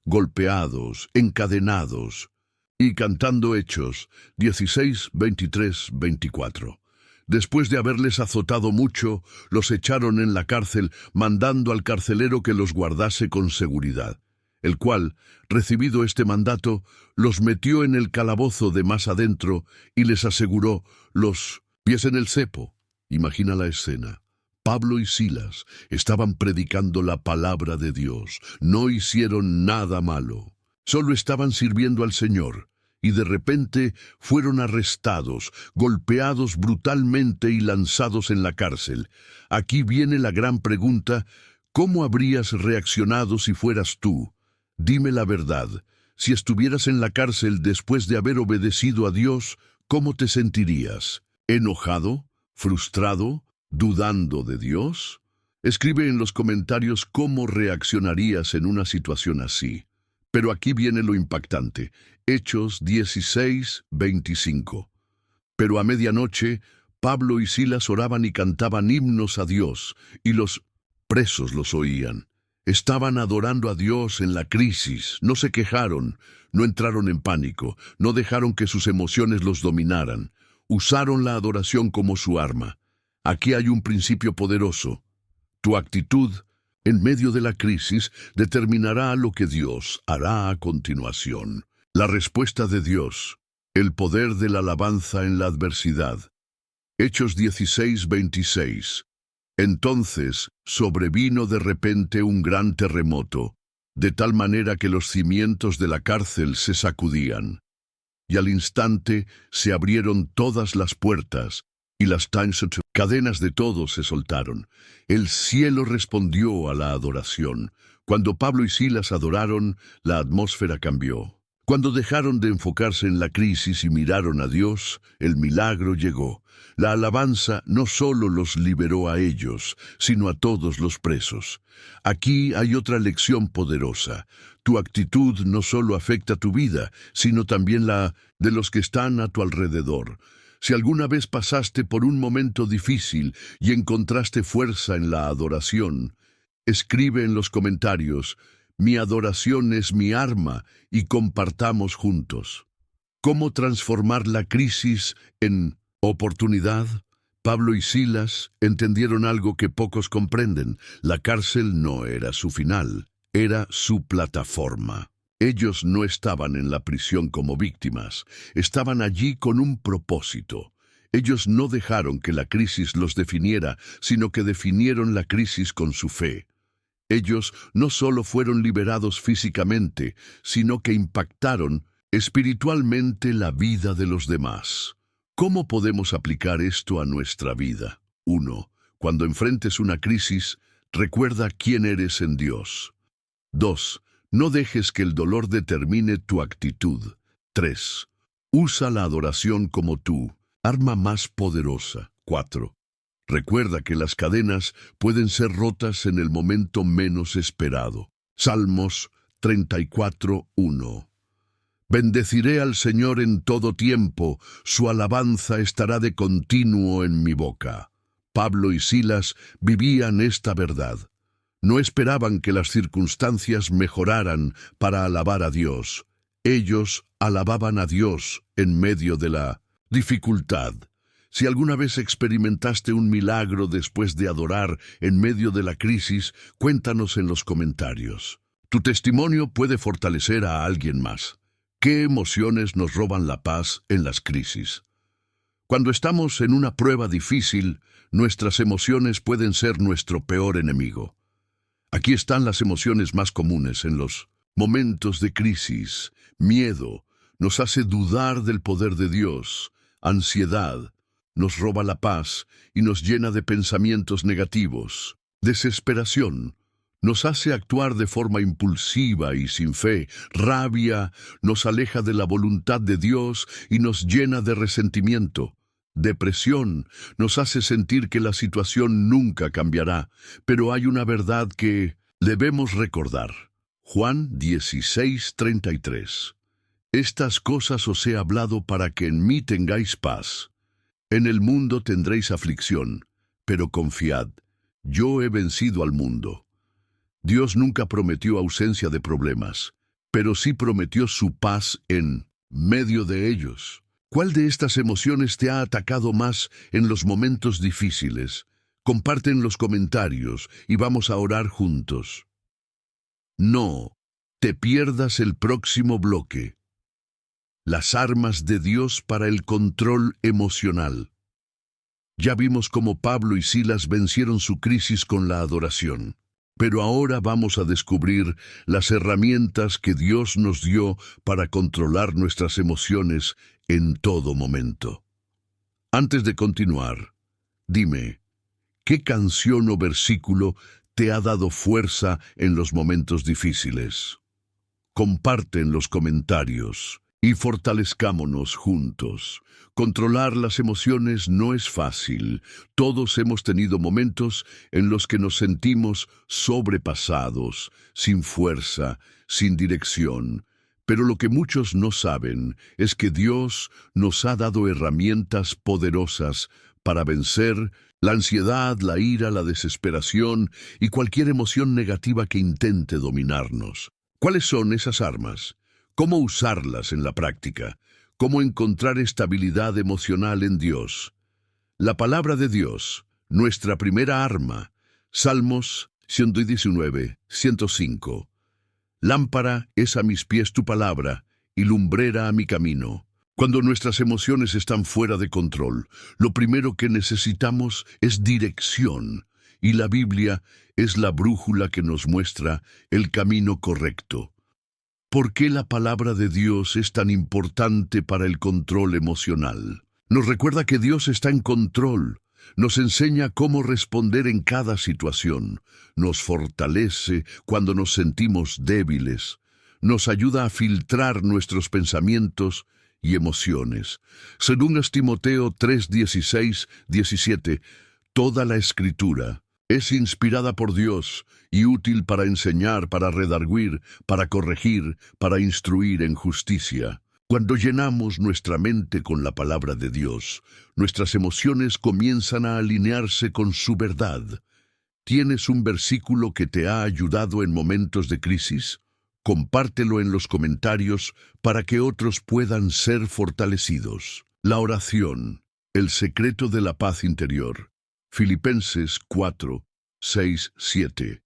golpeados, encadenados, y cantando Hechos 16, 23, 24. Después de haberles azotado mucho, los echaron en la cárcel, mandando al carcelero que los guardase con seguridad, el cual, recibido este mandato, los metió en el calabozo de más adentro y les aseguró los pies en el cepo. Imagina la escena. Pablo y Silas estaban predicando la palabra de Dios, no hicieron nada malo, solo estaban sirviendo al Señor. Y de repente fueron arrestados, golpeados brutalmente y lanzados en la cárcel. Aquí viene la gran pregunta: ¿cómo habrías reaccionado si fueras tú? Dime la verdad. Si estuvieras en la cárcel después de haber obedecido a Dios, ¿cómo te sentirías? ¿Enojado? ¿Frustrado? ¿Dudando de Dios? Escribe en los comentarios cómo reaccionarías en una situación así. Pero aquí viene lo impactante. Hechos 16, 25. Pero a medianoche, Pablo y Silas oraban y cantaban himnos a Dios, y los presos los oían. Estaban adorando a Dios en la crisis, no se quejaron, no entraron en pánico, no dejaron que sus emociones los dominaran. Usaron la adoración como su arma. Aquí hay un principio poderoso. Tu actitud en medio de la crisis determinará lo que Dios hará a continuación. La respuesta de Dios, el poder de la alabanza en la adversidad. Hechos 16, 26. Entonces sobrevino de repente un gran terremoto, de tal manera que los cimientos de la cárcel se sacudían. Y al instante se abrieron todas las puertas, y las cadenas de todos se soltaron. El cielo respondió a la adoración. Cuando Pablo y Silas adoraron, la atmósfera cambió. Cuando dejaron de enfocarse en la crisis y miraron a Dios, el milagro llegó. La alabanza no solo los liberó a ellos, sino a todos los presos. Aquí hay otra lección poderosa. Tu actitud no solo afecta tu vida, sino también la de los que están a tu alrededor. Si alguna vez pasaste por un momento difícil y encontraste fuerza en la adoración, escribe en los comentarios: mi adoración es mi arma, y compartamos juntos. ¿Cómo transformar la crisis en oportunidad? Pablo y Silas entendieron algo que pocos comprenden. La cárcel no era su final, era su plataforma. Ellos no estaban en la prisión como víctimas, estaban allí con un propósito. Ellos no dejaron que la crisis los definiera, sino que definieron la crisis con su fe. Ellos no solo fueron liberados físicamente, sino que impactaron espiritualmente la vida de los demás. ¿Cómo podemos aplicar esto a nuestra vida? 1. Cuando enfrentes una crisis, recuerda quién eres en Dios. 2. No dejes que el dolor determine tu actitud. 3. Usa la adoración como tu arma más poderosa. 4. Recuerda que las cadenas pueden ser rotas en el momento menos esperado. Salmos 34:1. Bendeciré al Señor en todo tiempo, su alabanza estará de continuo en mi boca. Pablo y Silas vivían esta verdad. No esperaban que las circunstancias mejoraran para alabar a Dios. Ellos alababan a Dios en medio de la dificultad. Si alguna vez experimentaste un milagro después de adorar en medio de la crisis, cuéntanos en los comentarios. Tu testimonio puede fortalecer a alguien más. ¿Qué emociones nos roban la paz en las crisis? Cuando estamos en una prueba difícil, nuestras emociones pueden ser nuestro peor enemigo. Aquí están las emociones más comunes en los momentos de crisis. Miedo nos hace dudar del poder de Dios. Ansiedad nos roba la paz y nos llena de pensamientos negativos. Desesperación nos hace actuar de forma impulsiva y sin fe. Rabia nos aleja de la voluntad de Dios y nos llena de resentimiento. Depresión nos hace sentir que la situación nunca cambiará, pero hay una verdad que debemos recordar. Juan 16:33. Estas cosas os he hablado para que en mí tengáis paz. En el mundo tendréis aflicción, pero confiad, yo he vencido al mundo. Dios nunca prometió ausencia de problemas, pero sí prometió su paz en medio de ellos. ¿Cuál de estas emociones te ha atacado más en los momentos difíciles? Comparte en los comentarios y vamos a orar juntos. No te pierdas el próximo bloque. Las armas de Dios para el control emocional. Ya vimos cómo Pablo y Silas vencieron su crisis con la adoración. Pero ahora vamos a descubrir las herramientas que Dios nos dio para controlar nuestras emociones en todo momento. Antes de continuar, dime, ¿qué canción o versículo te ha dado fuerza en los momentos difíciles? Comparte en los comentarios y fortalezcámonos juntos. Controlar las emociones no es fácil. Todos hemos tenido momentos en los que nos sentimos sobrepasados, sin fuerza, sin dirección. Pero lo que muchos no saben es que Dios nos ha dado herramientas poderosas para vencer la ansiedad, la ira, la desesperación y cualquier emoción negativa que intente dominarnos. ¿Cuáles son esas armas? ¿Cómo usarlas en la práctica? ¿Cómo encontrar estabilidad emocional en Dios? La palabra de Dios, nuestra primera arma. Salmos 119, 105. Lámpara es a mis pies tu palabra y lumbrera a mi camino. Cuando nuestras emociones están fuera de control, lo primero que necesitamos es dirección. y la Biblia es la brújula que nos muestra el camino correcto. ¿Por qué la palabra de Dios es tan importante para el control emocional? Nos recuerda que Dios está en control, nos enseña cómo responder en cada situación, nos fortalece cuando nos sentimos débiles, nos ayuda a filtrar nuestros pensamientos y emociones. Según Timoteo 3, 16, 17, toda la Escritura es inspirada por Dios y útil para enseñar, para redarguir, para corregir, para instruir en justicia. Cuando llenamos nuestra mente con la palabra de Dios, nuestras emociones comienzan a alinearse con su verdad. ¿Tienes un versículo que te ha ayudado en momentos de crisis? Compártelo en los comentarios para que otros puedan ser fortalecidos. La oración, el secreto de la paz interior. Filipenses 4, 6, 7.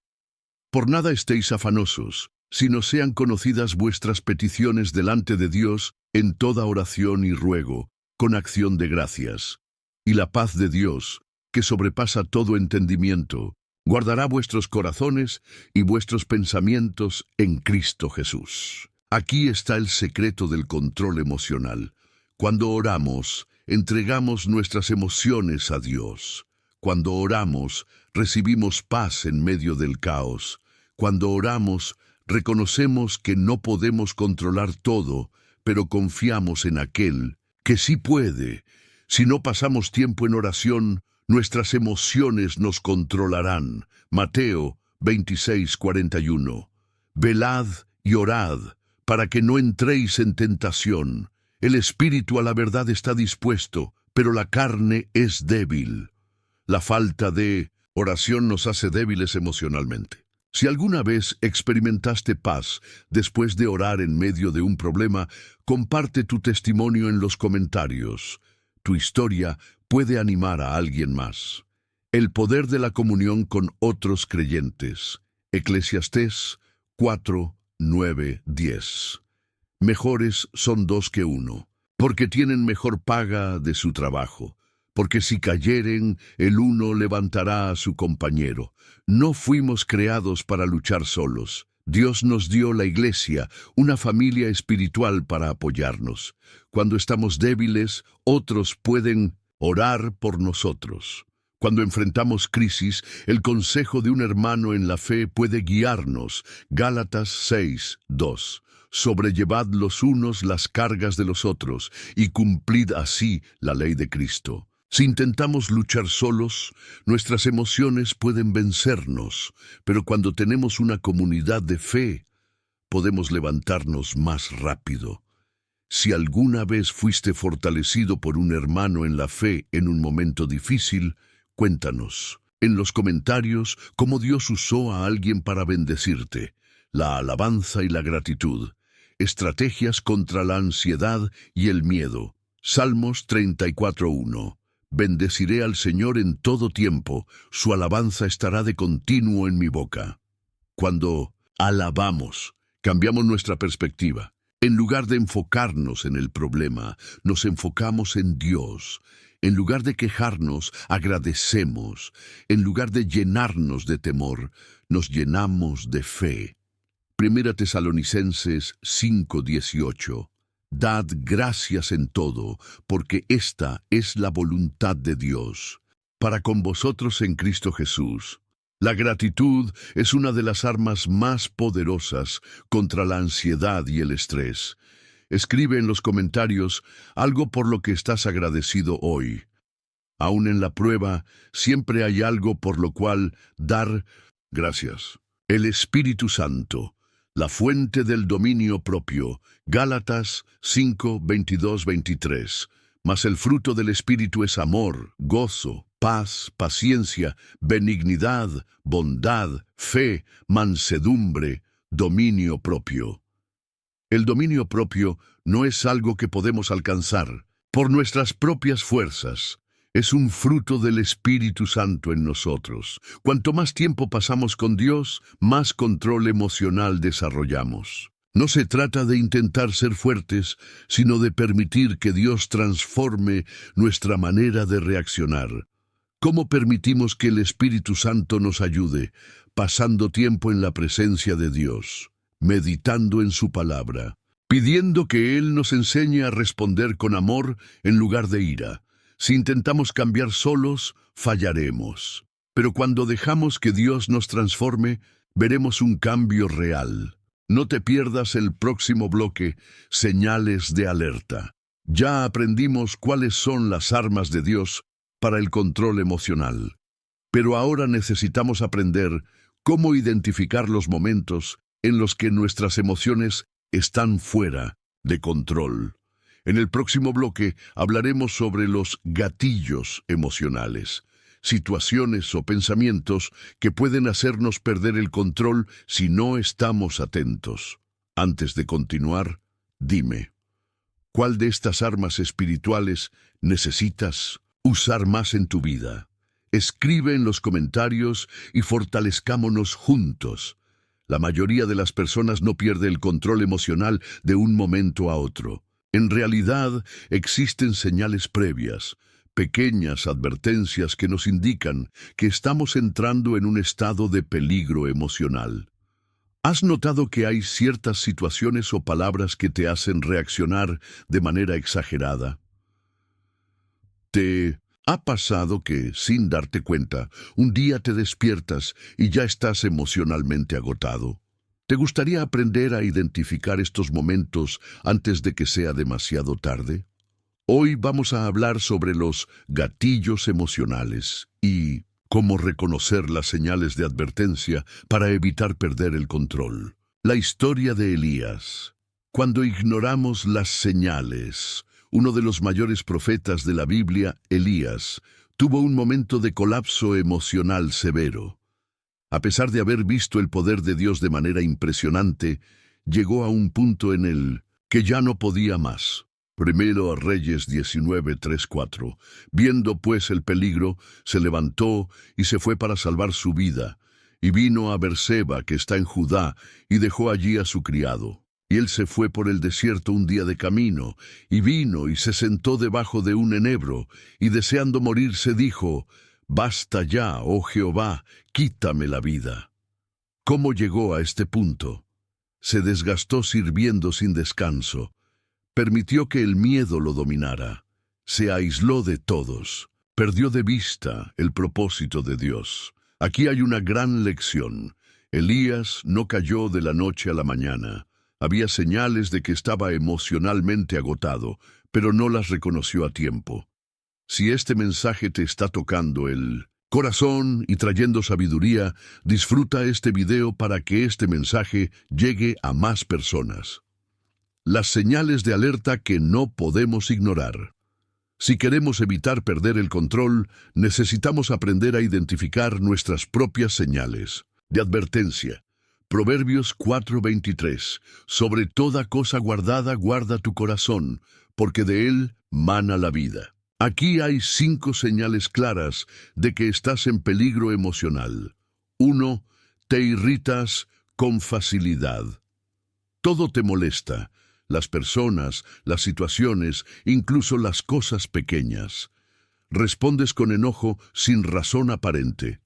Por nada estéis afanosos, sino sean conocidas vuestras peticiones delante de Dios en toda oración y ruego, con acción de gracias. Y la paz de Dios, que sobrepasa todo entendimiento, guardará vuestros corazones y vuestros pensamientos en Cristo Jesús. Aquí está el secreto del control emocional. Cuando oramos, entregamos nuestras emociones a Dios. Cuando oramos, recibimos paz en medio del caos. Cuando oramos, reconocemos que no podemos controlar todo, pero confiamos en aquel que sí puede. Si no pasamos tiempo en oración, nuestras emociones nos controlarán. Mateo 26, 41. Velad y orad, para que no entréis en tentación. El espíritu a la verdad está dispuesto, pero la carne es débil. La falta de oración nos hace débiles emocionalmente. Si alguna vez experimentaste paz después de orar en medio de un problema, comparte tu testimonio en los comentarios. Tu historia puede animar a alguien más. El poder de la comunión con otros creyentes. Eclesiastés 4, 9, 10. Mejores son dos que uno, porque tienen mejor paga de su trabajo. Porque si cayeren, el uno levantará a su compañero. No fuimos creados para luchar solos. Dios nos dio la iglesia, una familia espiritual para apoyarnos. Cuando estamos débiles, otros pueden orar por nosotros. Cuando enfrentamos crisis, el consejo de un hermano en la fe puede guiarnos. Gálatas 6, 2. Sobrellevad los unos las cargas de los otros, y cumplid así la ley de Cristo. Si intentamos luchar solos, nuestras emociones pueden vencernos, pero cuando tenemos una comunidad de fe, podemos levantarnos más rápido. Si alguna vez fuiste fortalecido por un hermano en la fe en un momento difícil, cuéntanos en los comentarios cómo Dios usó a alguien para bendecirte. La alabanza y la gratitud. Estrategias contra la ansiedad y el miedo. Salmos 34:1. Bendeciré al Señor en todo tiempo, su alabanza estará de continuo en mi boca. Cuando alabamos, cambiamos nuestra perspectiva. En lugar de enfocarnos en el problema, nos enfocamos en Dios. En lugar de quejarnos, agradecemos. En lugar de llenarnos de temor, nos llenamos de fe. Primera Tesalonicenses 5:18. Dad gracias en todo, porque esta es la voluntad de Dios, para con vosotros en Cristo Jesús. La gratitud es una de las armas más poderosas contra la ansiedad y el estrés. Escribe en los comentarios algo por lo que estás agradecido hoy. Aún en la prueba, siempre hay algo por lo cual dar gracias. El Espíritu Santo, la fuente del dominio propio. Gálatas 5, 22, 23. Mas el fruto del Espíritu es amor, gozo, paz, paciencia, benignidad, bondad, fe, mansedumbre, dominio propio. El dominio propio no es algo que podemos alcanzar por nuestras propias fuerzas. Es un fruto del Espíritu Santo en nosotros. Cuanto más tiempo pasamos con Dios, más control emocional desarrollamos. No se trata de intentar ser fuertes, sino de permitir que Dios transforme nuestra manera de reaccionar. ¿Cómo permitimos que el Espíritu Santo nos ayude? Pasando tiempo en la presencia de Dios, meditando en su palabra, pidiendo que Él nos enseñe a responder con amor en lugar de ira. Si intentamos cambiar solos, fallaremos. Pero cuando dejamos que Dios nos transforme, veremos un cambio real. No te pierdas el próximo bloque, Señales de Alerta. Ya aprendimos cuáles son las armas de Dios para el control emocional. Pero ahora necesitamos aprender cómo identificar los momentos en los que nuestras emociones están fuera de control. En el próximo bloque hablaremos sobre los gatillos emocionales, situaciones o pensamientos que pueden hacernos perder el control si no estamos atentos. Antes de continuar, dime, ¿cuál de estas armas espirituales necesitas usar más en tu vida? Escribe en los comentarios y fortalezcámonos juntos. La mayoría de las personas no pierde el control emocional de un momento a otro. En realidad, existen señales previas, pequeñas advertencias que nos indican que estamos entrando en un estado de peligro emocional. ¿Has notado que hay ciertas situaciones o palabras que te hacen reaccionar de manera exagerada? ¿Te ha pasado que, sin darte cuenta, un día te despiertas y ya estás emocionalmente agotado? ¿Te gustaría aprender a identificar estos momentos antes de que sea demasiado tarde? Hoy vamos a hablar sobre los gatillos emocionales y cómo reconocer las señales de advertencia para evitar perder el control. La historia de Elías. Cuando ignoramos las señales, uno de los mayores profetas de la Biblia, Elías, tuvo un momento de colapso emocional severo. A pesar de haber visto el poder de Dios de manera impresionante, llegó a un punto en el que ya no podía más. Primero a Reyes 19:3-4. Viendo pues el peligro, se levantó y se fue para salvar su vida, y vino a Berseba, que está en Judá, y dejó allí a su criado. Y él se fue por el desierto un día de camino, y vino y se sentó debajo de un enebro, y deseando morirse dijo: «Basta ya, oh Jehová, quítame la vida». ¿Cómo llegó a este punto? Se desgastó sirviendo sin descanso. Permitió que el miedo lo dominara. Se aisló de todos. Perdió de vista el propósito de Dios. Aquí hay una gran lección. Elías no cayó de la noche a la mañana. Había señales de que estaba emocionalmente agotado, pero no las reconoció a tiempo. Si este mensaje te está tocando el corazón y trayendo sabiduría, disfruta este video para que este mensaje llegue a más personas. Las señales de alerta que no podemos ignorar. Si queremos evitar perder el control, necesitamos aprender a identificar nuestras propias señales de advertencia. Proverbios 4:23. Sobre toda cosa guardada, guarda tu corazón, porque de él mana la vida. Aquí hay 5 señales claras de que estás en peligro emocional. 1. Te irritas con facilidad. Todo te molesta. Las personas, las situaciones, incluso las cosas pequeñas. Respondes con enojo sin razón aparente.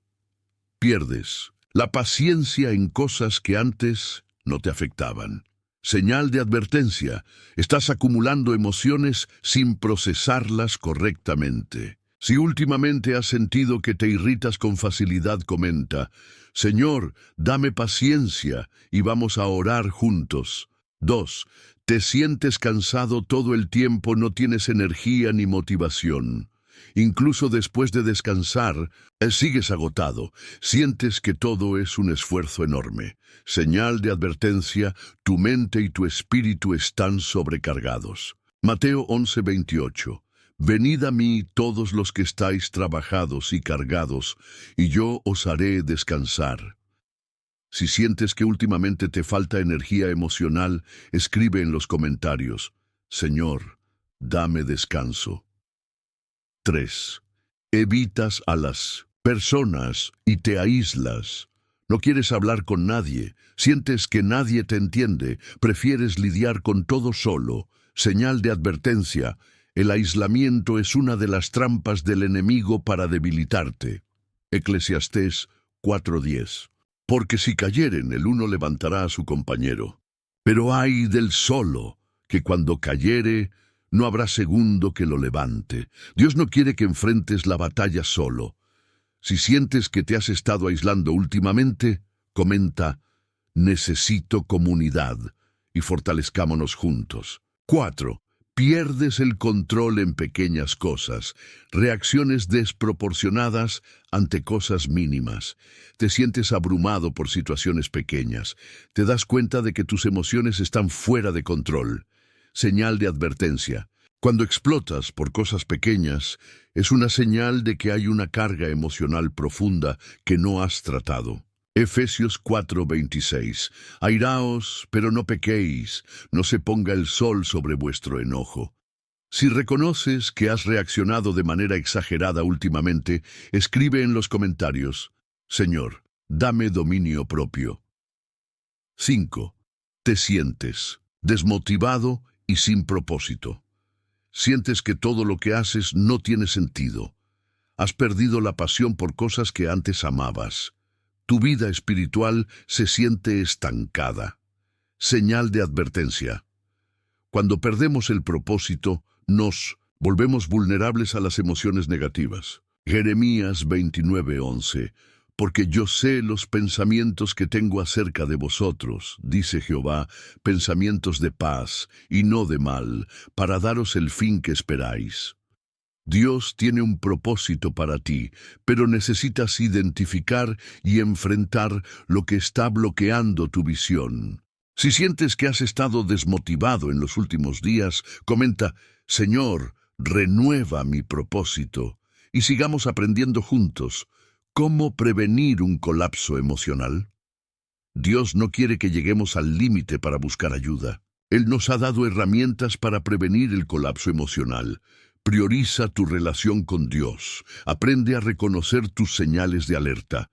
Pierdes la paciencia en cosas que antes no te afectaban. Señal de advertencia. Estás acumulando emociones sin procesarlas correctamente. Si últimamente has sentido que te irritas con facilidad, comenta: «Señor, dame paciencia y vamos a orar juntos». 2. Te sientes cansado todo el tiempo, no tienes energía ni motivación. Incluso después de descansar, sigues agotado. Sientes que todo es un esfuerzo enorme. Señal de advertencia, tu mente y tu espíritu están sobrecargados. Mateo 11:28. Venid a mí todos los que estáis trabajados y cargados, y yo os haré descansar. Si sientes que últimamente te falta energía emocional, escribe en los comentarios: «Señor, dame descanso». 3. Evitas a las personas y te aíslas. No quieres hablar con nadie, sientes que nadie te entiende, prefieres lidiar con todo solo. Señal de advertencia, El aislamiento es una de las trampas del enemigo para debilitarte. Eclesiastés 4:10. Porque si cayeren, el uno levantará a su compañero. Pero ay del solo, que cuando cayere, no habrá segundo que lo levante. Dios no quiere que enfrentes la batalla solo. Si sientes que te has estado aislando últimamente, comenta: necesito comunidad, y fortalezcámonos juntos. 4. Pierdes el control en pequeñas cosas, reacciones desproporcionadas ante cosas mínimas. Te sientes abrumado por situaciones pequeñas. Te das cuenta de que tus emociones están fuera de control. Señal de advertencia. Cuando explotas por cosas pequeñas, es una señal de que hay una carga emocional profunda que no has tratado. Efesios 4:26. Airaos, pero no pequéis, no se ponga el sol sobre vuestro enojo. Si reconoces que has reaccionado de manera exagerada últimamente, escribe en los comentarios: Señor, dame dominio propio. 5. Te sientes desmotivado y sin propósito. Sientes que todo lo que haces no tiene sentido. Has perdido la pasión por cosas que antes amabas. Tu vida espiritual se siente estancada. Señal de advertencia. Cuando perdemos el propósito, nos volvemos vulnerables a las emociones negativas. Jeremías 29:11. Porque yo sé los pensamientos que tengo acerca de vosotros, dice Jehová, pensamientos de paz y no de mal, para daros el fin que esperáis. Dios tiene un propósito para ti, pero necesitas identificar y enfrentar lo que está bloqueando tu visión. Si sientes que has estado desmotivado en los últimos días, comenta: Señor, renueva mi propósito, y sigamos aprendiendo juntos. ¿Cómo prevenir un colapso emocional? Dios no quiere que lleguemos al límite para buscar ayuda. Él nos ha dado herramientas para prevenir el colapso emocional. Prioriza tu relación con Dios. Aprende a reconocer tus señales de alerta.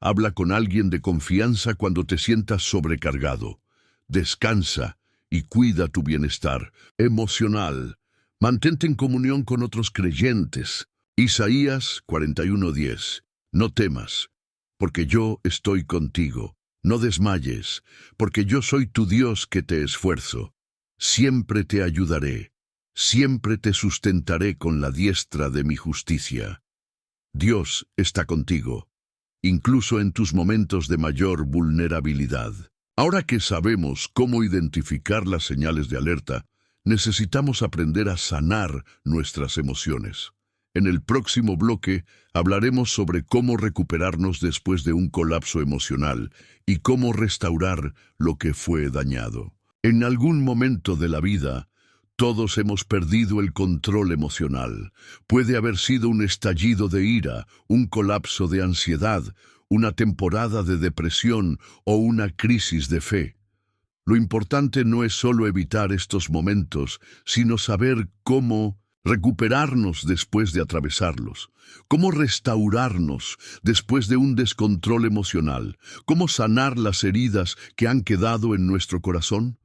Habla con alguien de confianza cuando te sientas sobrecargado. Descansa y cuida tu bienestar emocional. Mantente en comunión con otros creyentes. Isaías 41:10. No temas, porque yo estoy contigo. No desmayes, porque yo soy tu Dios que te esfuerzo. Siempre te ayudaré. Siempre te sustentaré con la diestra de mi justicia. Dios está contigo, incluso en tus momentos de mayor vulnerabilidad. Ahora que sabemos cómo identificar las señales de alerta, necesitamos aprender a sanar nuestras emociones. En el próximo bloque hablaremos sobre cómo recuperarnos después de un colapso emocional y cómo restaurar lo que fue dañado. En algún momento de la vida, todos hemos perdido el control emocional. Puede haber sido un estallido de ira, un colapso de ansiedad, una temporada de depresión o una crisis de fe. Lo importante no es solo evitar estos momentos, sino saber cómo recuperarnos después de atravesarlos, cómo restaurarnos después de un descontrol emocional, cómo sanar las heridas que han quedado en nuestro corazón,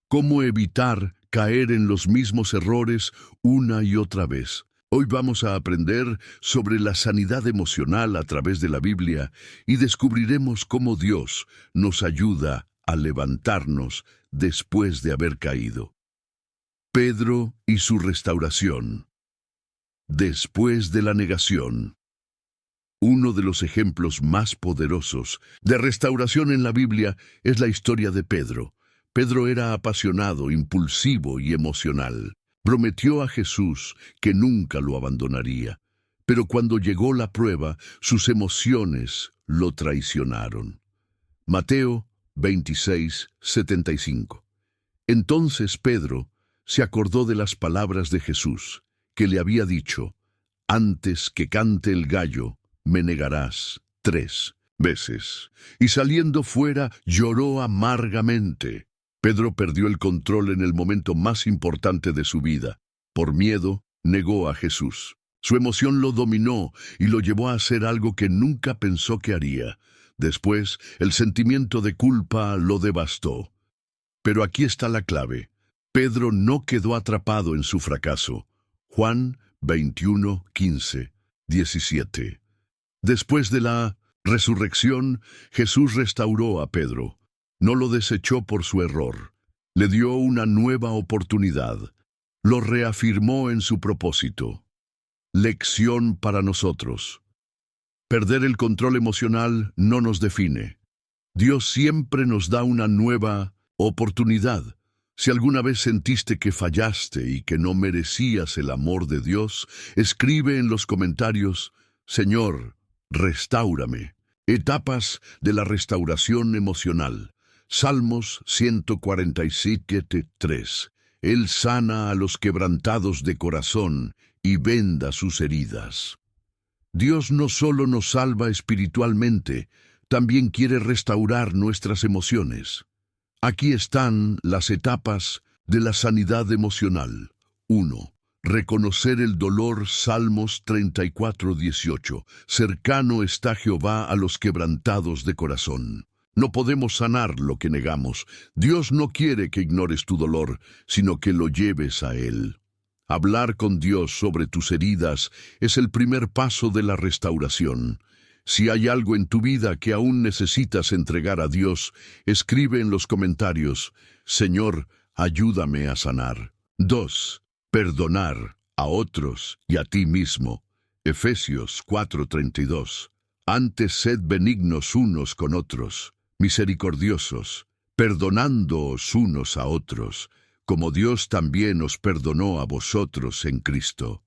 cómo evitar caer en los mismos errores una y otra vez. Hoy vamos a aprender sobre la sanidad emocional a través de la Biblia y descubriremos cómo Dios nos ayuda a levantarnos después de haber caído. Pedro y su restauración. Después de la negación. Uno de los ejemplos más poderosos de restauración en la Biblia es la historia de Pedro. Pedro era apasionado, impulsivo y emocional. Prometió a Jesús que nunca lo abandonaría. Pero cuando llegó la prueba, sus emociones lo traicionaron. Mateo 26:75. Entonces Pedro se acordó de las palabras de Jesús, que le había dicho: antes que cante el gallo, me negarás 3 veces. Y saliendo fuera, lloró amargamente. Pedro perdió el control en el momento más importante de su vida. Por miedo, negó a Jesús. Su emoción lo dominó y lo llevó a hacer algo que nunca pensó que haría. Después, el sentimiento de culpa lo devastó. Pero aquí está la clave. Pedro no quedó atrapado en su fracaso. Juan 21, 15, 17. Después de la resurrección, Jesús restauró a Pedro. No lo desechó por su error. Le dio una nueva oportunidad. Lo reafirmó en su propósito. Lección para nosotros. Perder el control emocional no nos define. Dios siempre nos da una nueva oportunidad. Si alguna vez sentiste que fallaste y que no merecías el amor de Dios, escribe en los comentarios: Señor, restáurame. Etapas de la restauración emocional. Salmos 147, 3. Él sana a los quebrantados de corazón y venda sus heridas. Dios no solo nos salva espiritualmente, también quiere restaurar nuestras emociones. Aquí están las etapas de la sanidad emocional. 1. Reconocer el dolor. Salmos 34, 18. Cercano está Jehová a los quebrantados de corazón. No podemos sanar lo que negamos. Dios no quiere que ignores tu dolor, sino que lo lleves a Él. Hablar con Dios sobre tus heridas es el primer paso de la restauración. Si hay algo en tu vida que aún necesitas entregar a Dios, escribe en los comentarios: Señor, ayúdame a sanar. 2. Perdonar a otros y a ti mismo. Efesios 4:32. Antes sed benignos unos con otros, misericordiosos, perdonándoos unos a otros, como Dios también os perdonó a vosotros en Cristo.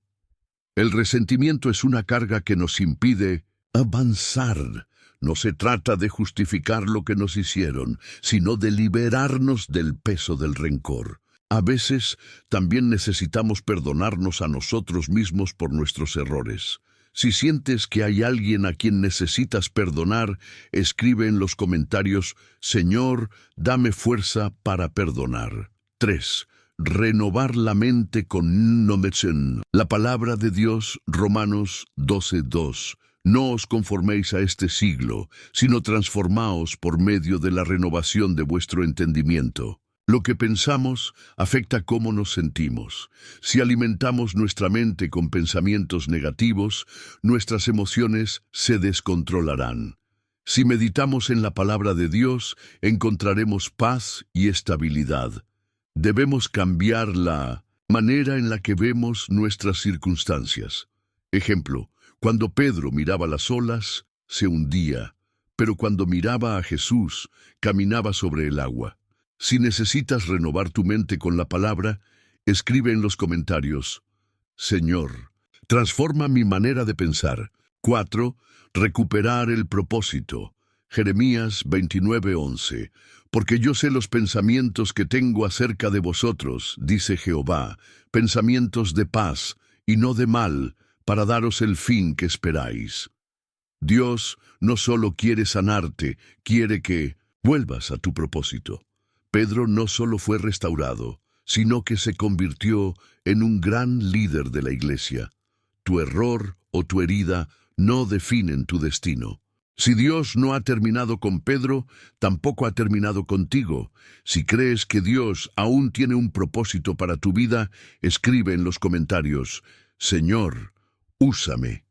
El resentimiento es una carga que nos impide avanzar. No se trata de justificar lo que nos hicieron, sino de liberarnos del peso del rencor. A veces también necesitamos perdonarnos a nosotros mismos por nuestros errores. Si sientes que hay alguien a quien necesitas perdonar, escribe en los comentarios: Señor, dame fuerza para perdonar. 3. Renovar la mente con Nomechen. La palabra de Dios, Romanos 12:2. No os conforméis a este siglo, sino transformaos por medio de la renovación de vuestro entendimiento. Lo que pensamos afecta cómo nos sentimos. Si alimentamos nuestra mente con pensamientos negativos, nuestras emociones se descontrolarán. Si meditamos en la palabra de Dios, encontraremos paz y estabilidad. Debemos cambiar la manera en la que vemos nuestras circunstancias. Ejemplo: cuando Pedro miraba las olas, se hundía, pero cuando miraba a Jesús, caminaba sobre el agua. Si necesitas renovar tu mente con la palabra, escribe en los comentarios: Señor, transforma mi manera de pensar. 4. Recuperar el propósito. Jeremías 29:11. Porque yo sé los pensamientos que tengo acerca de vosotros, dice Jehová, pensamientos de paz y no de mal, para daros el fin que esperáis. Dios no solo quiere sanarte, quiere que vuelvas a tu propósito. Pedro no solo fue restaurado, sino que se convirtió en un gran líder de la iglesia. Tu error o tu herida no definen tu destino. Si Dios no ha terminado con Pedro, tampoco ha terminado contigo. Si crees que Dios aún tiene un propósito para tu vida, escribe en los comentarios: Señor, úsame.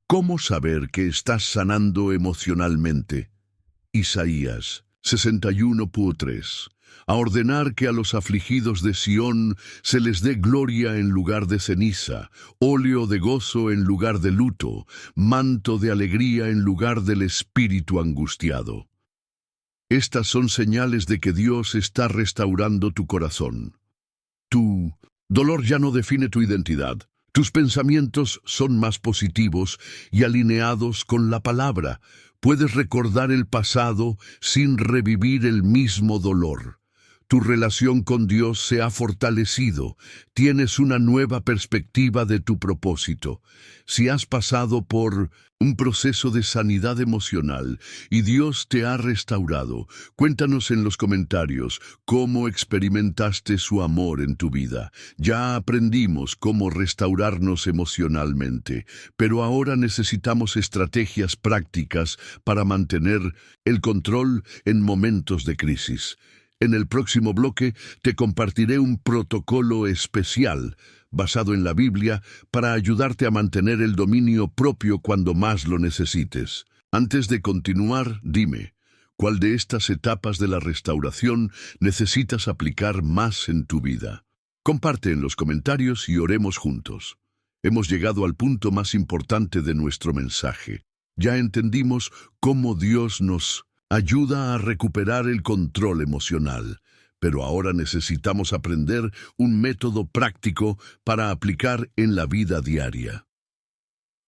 ¿Cómo saber que estás sanando emocionalmente? Isaías 61:3. A ordenar que a los afligidos de Sión se les dé gloria en lugar de ceniza, óleo de gozo en lugar de luto, manto de alegría en lugar del espíritu angustiado. Estas son señales de que Dios está restaurando tu corazón. Tu dolor ya no define tu identidad. Tus pensamientos son más positivos y alineados con la palabra. Puedes recordar el pasado sin revivir el mismo dolor. Tu relación con Dios se ha fortalecido. Tienes una nueva perspectiva de tu propósito. Si has pasado por un proceso de sanidad emocional y Dios te ha restaurado, cuéntanos en los comentarios cómo experimentaste su amor en tu vida. Ya aprendimos cómo restaurarnos emocionalmente, pero ahora necesitamos estrategias prácticas para mantener el control en momentos de crisis. En el próximo bloque te compartiré un protocolo especial basado en la Biblia, para ayudarte a mantener el dominio propio cuando más lo necesites. Antes de continuar, dime, ¿cuál de estas etapas de la restauración necesitas aplicar más en tu vida? Comparte en los comentarios y oremos juntos. Hemos llegado al punto más importante de nuestro mensaje. Ya entendimos cómo Dios nos ayuda a recuperar el control emocional, pero ahora necesitamos aprender un método práctico para aplicar en la vida diaria.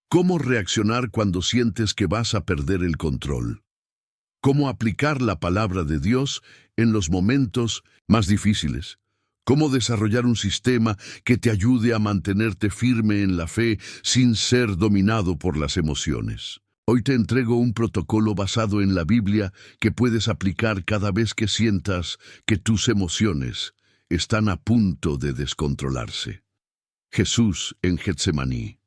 ¿Cómo reaccionar cuando sientes que vas a perder el control? ¿Cómo aplicar la palabra de Dios en los momentos más difíciles? ¿Cómo desarrollar un sistema que te ayude a mantenerte firme en la fe sin ser dominado por las emociones? Hoy te entrego un protocolo basado en la Biblia que puedes aplicar cada vez que sientas que tus emociones están a punto de descontrolarse. Jesús en Getsemaní,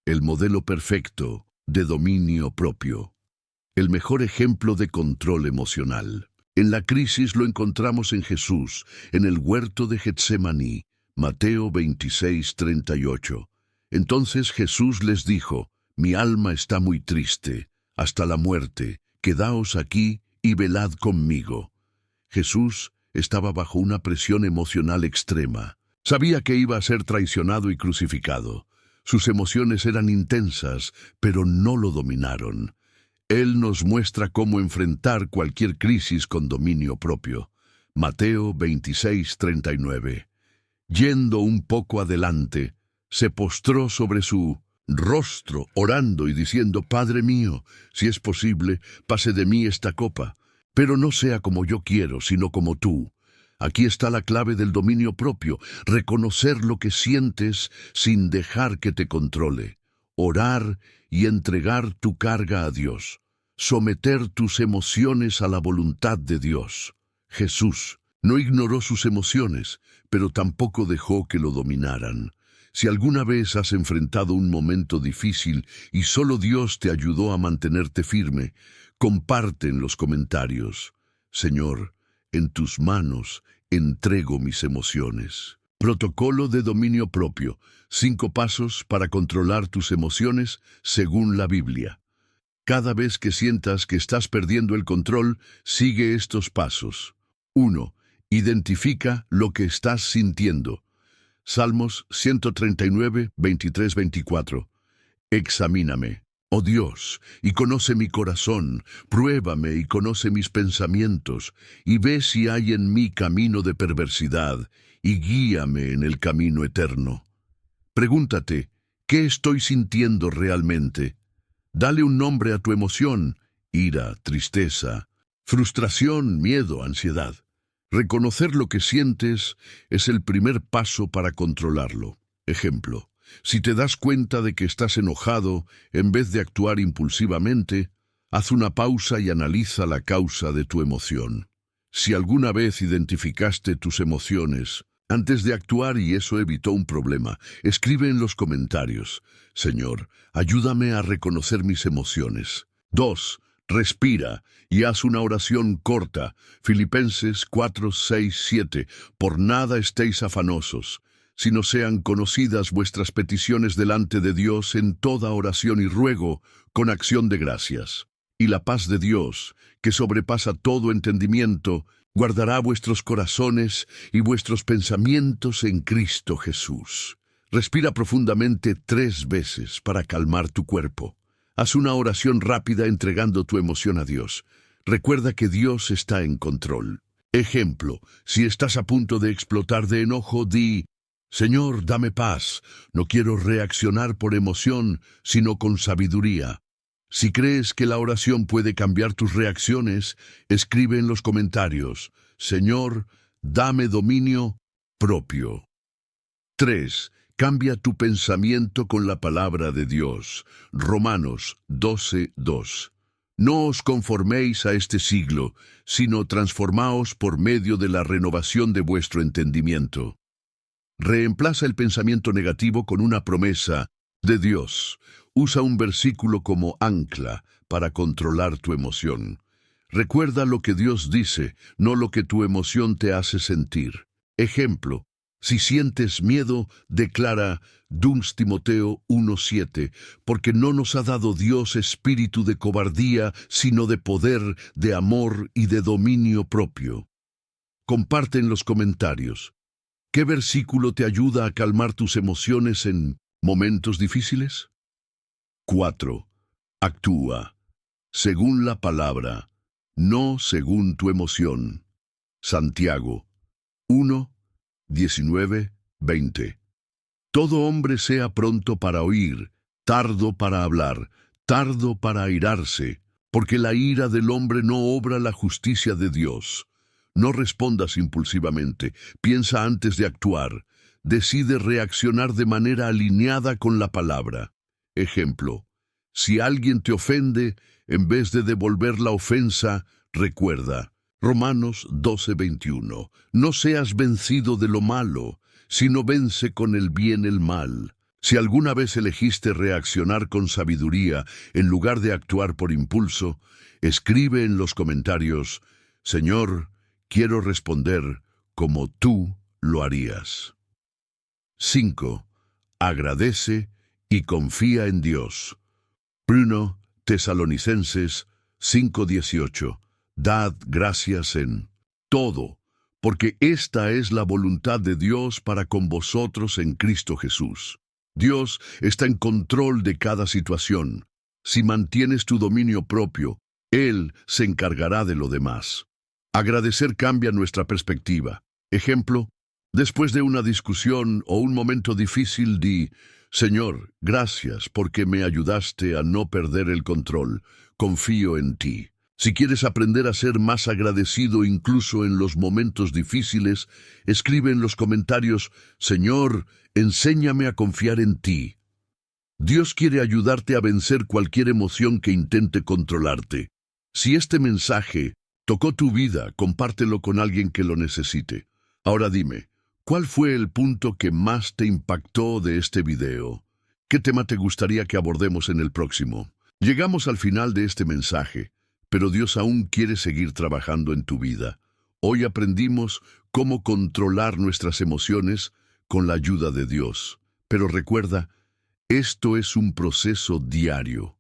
el modelo perfecto de dominio propio, el mejor ejemplo de control emocional. En la crisis lo encontramos en Jesús, en el huerto de Getsemaní, Mateo 26:38. Entonces Jesús les dijo: «Mi alma está muy triste, hasta la muerte. Quedaos aquí y velad conmigo». Jesús estaba bajo una presión emocional extrema. Sabía que iba a ser traicionado y crucificado. Sus emociones eran intensas, pero no lo dominaron. Él nos muestra cómo enfrentar cualquier crisis con dominio propio. Mateo 26:39. Yendo un poco adelante, se postró sobre su rostro, orando y diciendo: «Padre mío, si es posible, pase de mí esta copa, pero no sea como yo quiero, sino como tú». Aquí está la clave del dominio propio: reconocer lo que sientes sin dejar que te controle. Orar y entregar tu carga a Dios. Someter tus emociones a la voluntad de Dios. Jesús no ignoró sus emociones, pero tampoco dejó que lo dominaran. Si alguna vez has enfrentado un momento difícil y solo Dios te ayudó a mantenerte firme, comparte en los comentarios: «Señor, en tus manos entrego mis emociones». Protocolo de dominio propio. 5 pasos para controlar tus emociones según la Biblia. Cada vez que sientas que estás perdiendo el control, sigue estos pasos. 1. Identifica lo que estás sintiendo. Salmos 139, 23-24. Examíname, oh Dios, y conoce mi corazón, pruébame y conoce mis pensamientos, y ve si hay en mí camino de perversidad, y guíame en el camino eterno. Pregúntate, ¿qué estoy sintiendo realmente? Dale un nombre a tu emoción: ira, tristeza, frustración, miedo, ansiedad. Reconocer lo que sientes es el primer paso para controlarlo. Ejemplo: si te das cuenta de que estás enojado, en vez de actuar impulsivamente, haz una pausa y analiza la causa de tu emoción. Si alguna vez identificaste tus emociones antes de actuar y eso evitó un problema, escribe en los comentarios: «Señor, ayúdame a reconocer mis emociones». 2. Respira y haz una oración corta. Filipenses 4, 6, 7. Por nada estéis afanosos, sino sean conocidas vuestras peticiones delante de Dios en toda oración y ruego, con acción de gracias. Y la paz de Dios, que sobrepasa todo entendimiento, guardará vuestros corazones y vuestros pensamientos en Cristo Jesús. Respira profundamente 3 veces para calmar tu cuerpo. Haz una oración rápida entregando tu emoción a Dios. Recuerda que Dios está en control. Ejemplo: si estás a punto de explotar de enojo, di: «Señor, dame paz. No quiero reaccionar por emoción, sino con sabiduría». Si crees que la oración puede cambiar tus reacciones, escribe en los comentarios: «Señor, dame dominio propio». 3. Cambia tu pensamiento con la palabra de Dios. Romanos 12, 2. No os conforméis a este siglo, sino transformaos por medio de la renovación de vuestro entendimiento. Reemplaza el pensamiento negativo con una promesa de Dios. Usa un versículo como ancla para controlar tu emoción. Recuerda lo que Dios dice, no lo que tu emoción te hace sentir. Ejemplo: Si sientes miedo, declara Timoteo 1:7, porque no nos ha dado Dios espíritu de cobardía, sino de poder, de amor y de dominio propio. Comparte en los comentarios. ¿Qué versículo te ayuda a calmar tus emociones en momentos difíciles? 4. Actúa según la palabra, no según tu emoción. Santiago 1:19-20. Todo hombre sea pronto para oír, tardo para hablar, tardo para airarse, porque la ira del hombre no obra la justicia de Dios. No respondas impulsivamente, piensa antes de actuar, decide reaccionar de manera alineada con la palabra. Ejemplo, si alguien te ofende, en vez de devolver la ofensa, recuerda, Romanos 12:21, no seas vencido de lo malo, sino vence con el bien el mal. Si alguna vez elegiste reaccionar con sabiduría en lugar de actuar por impulso, escribe en los comentarios, Señor, quiero responder como tú lo harías. 5. Agradece y confía en Dios. 1 Tesalonicenses 5:18. Dad gracias en todo, porque esta es la voluntad de Dios para con vosotros en Cristo Jesús. Dios está en control de cada situación. Si mantienes tu dominio propio, Él se encargará de lo demás. Agradecer cambia nuestra perspectiva. Ejemplo, después de una discusión o un momento difícil, di, Señor, gracias porque me ayudaste a no perder el control. Confío en ti. Si quieres aprender a ser más agradecido incluso en los momentos difíciles, escribe en los comentarios, Señor, enséñame a confiar en ti. Dios quiere ayudarte a vencer cualquier emoción que intente controlarte. Si este mensaje tocó tu vida, compártelo con alguien que lo necesite. Ahora dime, ¿cuál fue el punto que más te impactó de este video? ¿Qué tema te gustaría que abordemos en el próximo? Llegamos al final de este mensaje, pero Dios aún quiere seguir trabajando en tu vida. Hoy aprendimos cómo controlar nuestras emociones con la ayuda de Dios. Pero recuerda, esto es un proceso diario.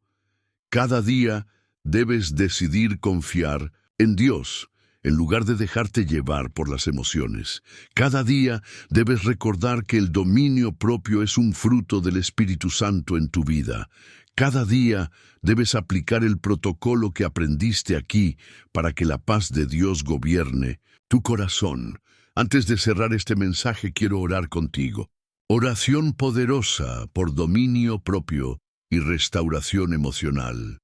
Cada día debes decidir confiar en Dios, en lugar de dejarte llevar por las emociones. Cada día debes recordar que el dominio propio es un fruto del Espíritu Santo en tu vida. Cada día debes aplicar el protocolo que aprendiste aquí para que la paz de Dios gobierne tu corazón. Antes de cerrar este mensaje, quiero orar contigo. Oración poderosa por dominio propio y restauración emocional.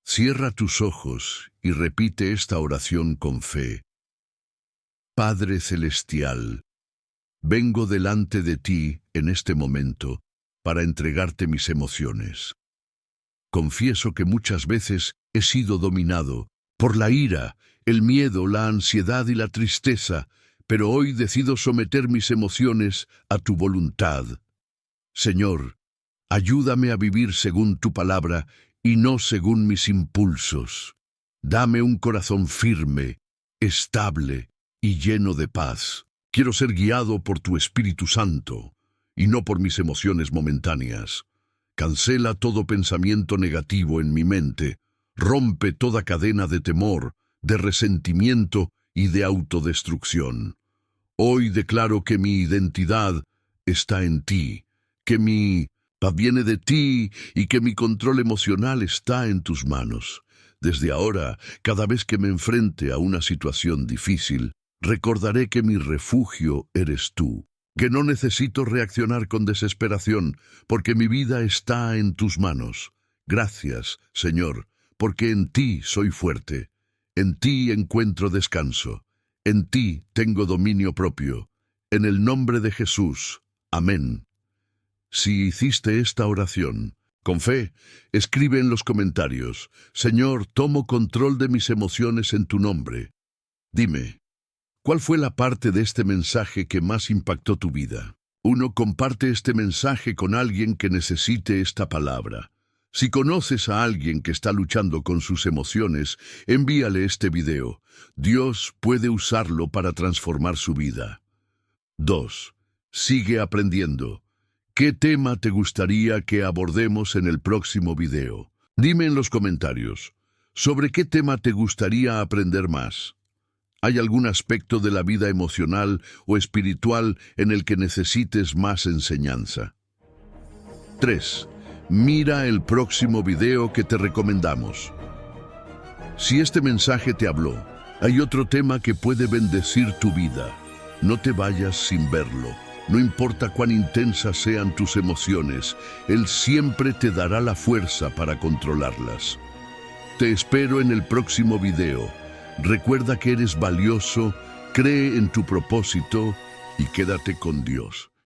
Cierra tus ojos y repite esta oración con fe. Padre Celestial, vengo delante de ti en este momento para entregarte mis emociones. Confieso que muchas veces he sido dominado por la ira, el miedo, la ansiedad y la tristeza, pero hoy decido someter mis emociones a tu voluntad. Señor, ayúdame a vivir según tu palabra y no según mis impulsos. Dame un corazón firme, estable y lleno de paz. Quiero ser guiado por tu Espíritu Santo y no por mis emociones momentáneas. Cancela todo pensamiento negativo en mi mente. Rompe toda cadena de temor, de resentimiento y de autodestrucción. Hoy declaro que mi identidad está en ti, que mi paz viene de ti y que mi control emocional está en tus manos. Desde ahora, cada vez que me enfrente a una situación difícil, recordaré que mi refugio eres tú, que no necesito reaccionar con desesperación, porque mi vida está en tus manos. Gracias, Señor, porque en ti soy fuerte, en ti encuentro descanso, en ti tengo dominio propio. En el nombre de Jesús. Amén. Si hiciste esta oración con fe, escribe en los comentarios, Señor, tomo control de mis emociones en tu nombre. Dime, ¿cuál fue la parte de este mensaje que más impactó tu vida? Comparte este mensaje con alguien que necesite esta palabra. Si conoces a alguien que está luchando con sus emociones, envíale este video. Dios puede usarlo para transformar su vida. 2. Sigue aprendiendo. ¿Qué tema te gustaría que abordemos en el próximo video? Dime en los comentarios, ¿sobre qué tema te gustaría aprender más? ¿Hay algún aspecto de la vida emocional o espiritual en el que necesites más enseñanza? 3. Mira el próximo video que te recomendamos. Si este mensaje te habló, hay otro tema que puede bendecir tu vida. No te vayas sin verlo. No importa cuán intensas sean tus emociones, Él siempre te dará la fuerza para controlarlas. Te espero en el próximo video. Recuerda que eres valioso, cree en tu propósito y quédate con Dios.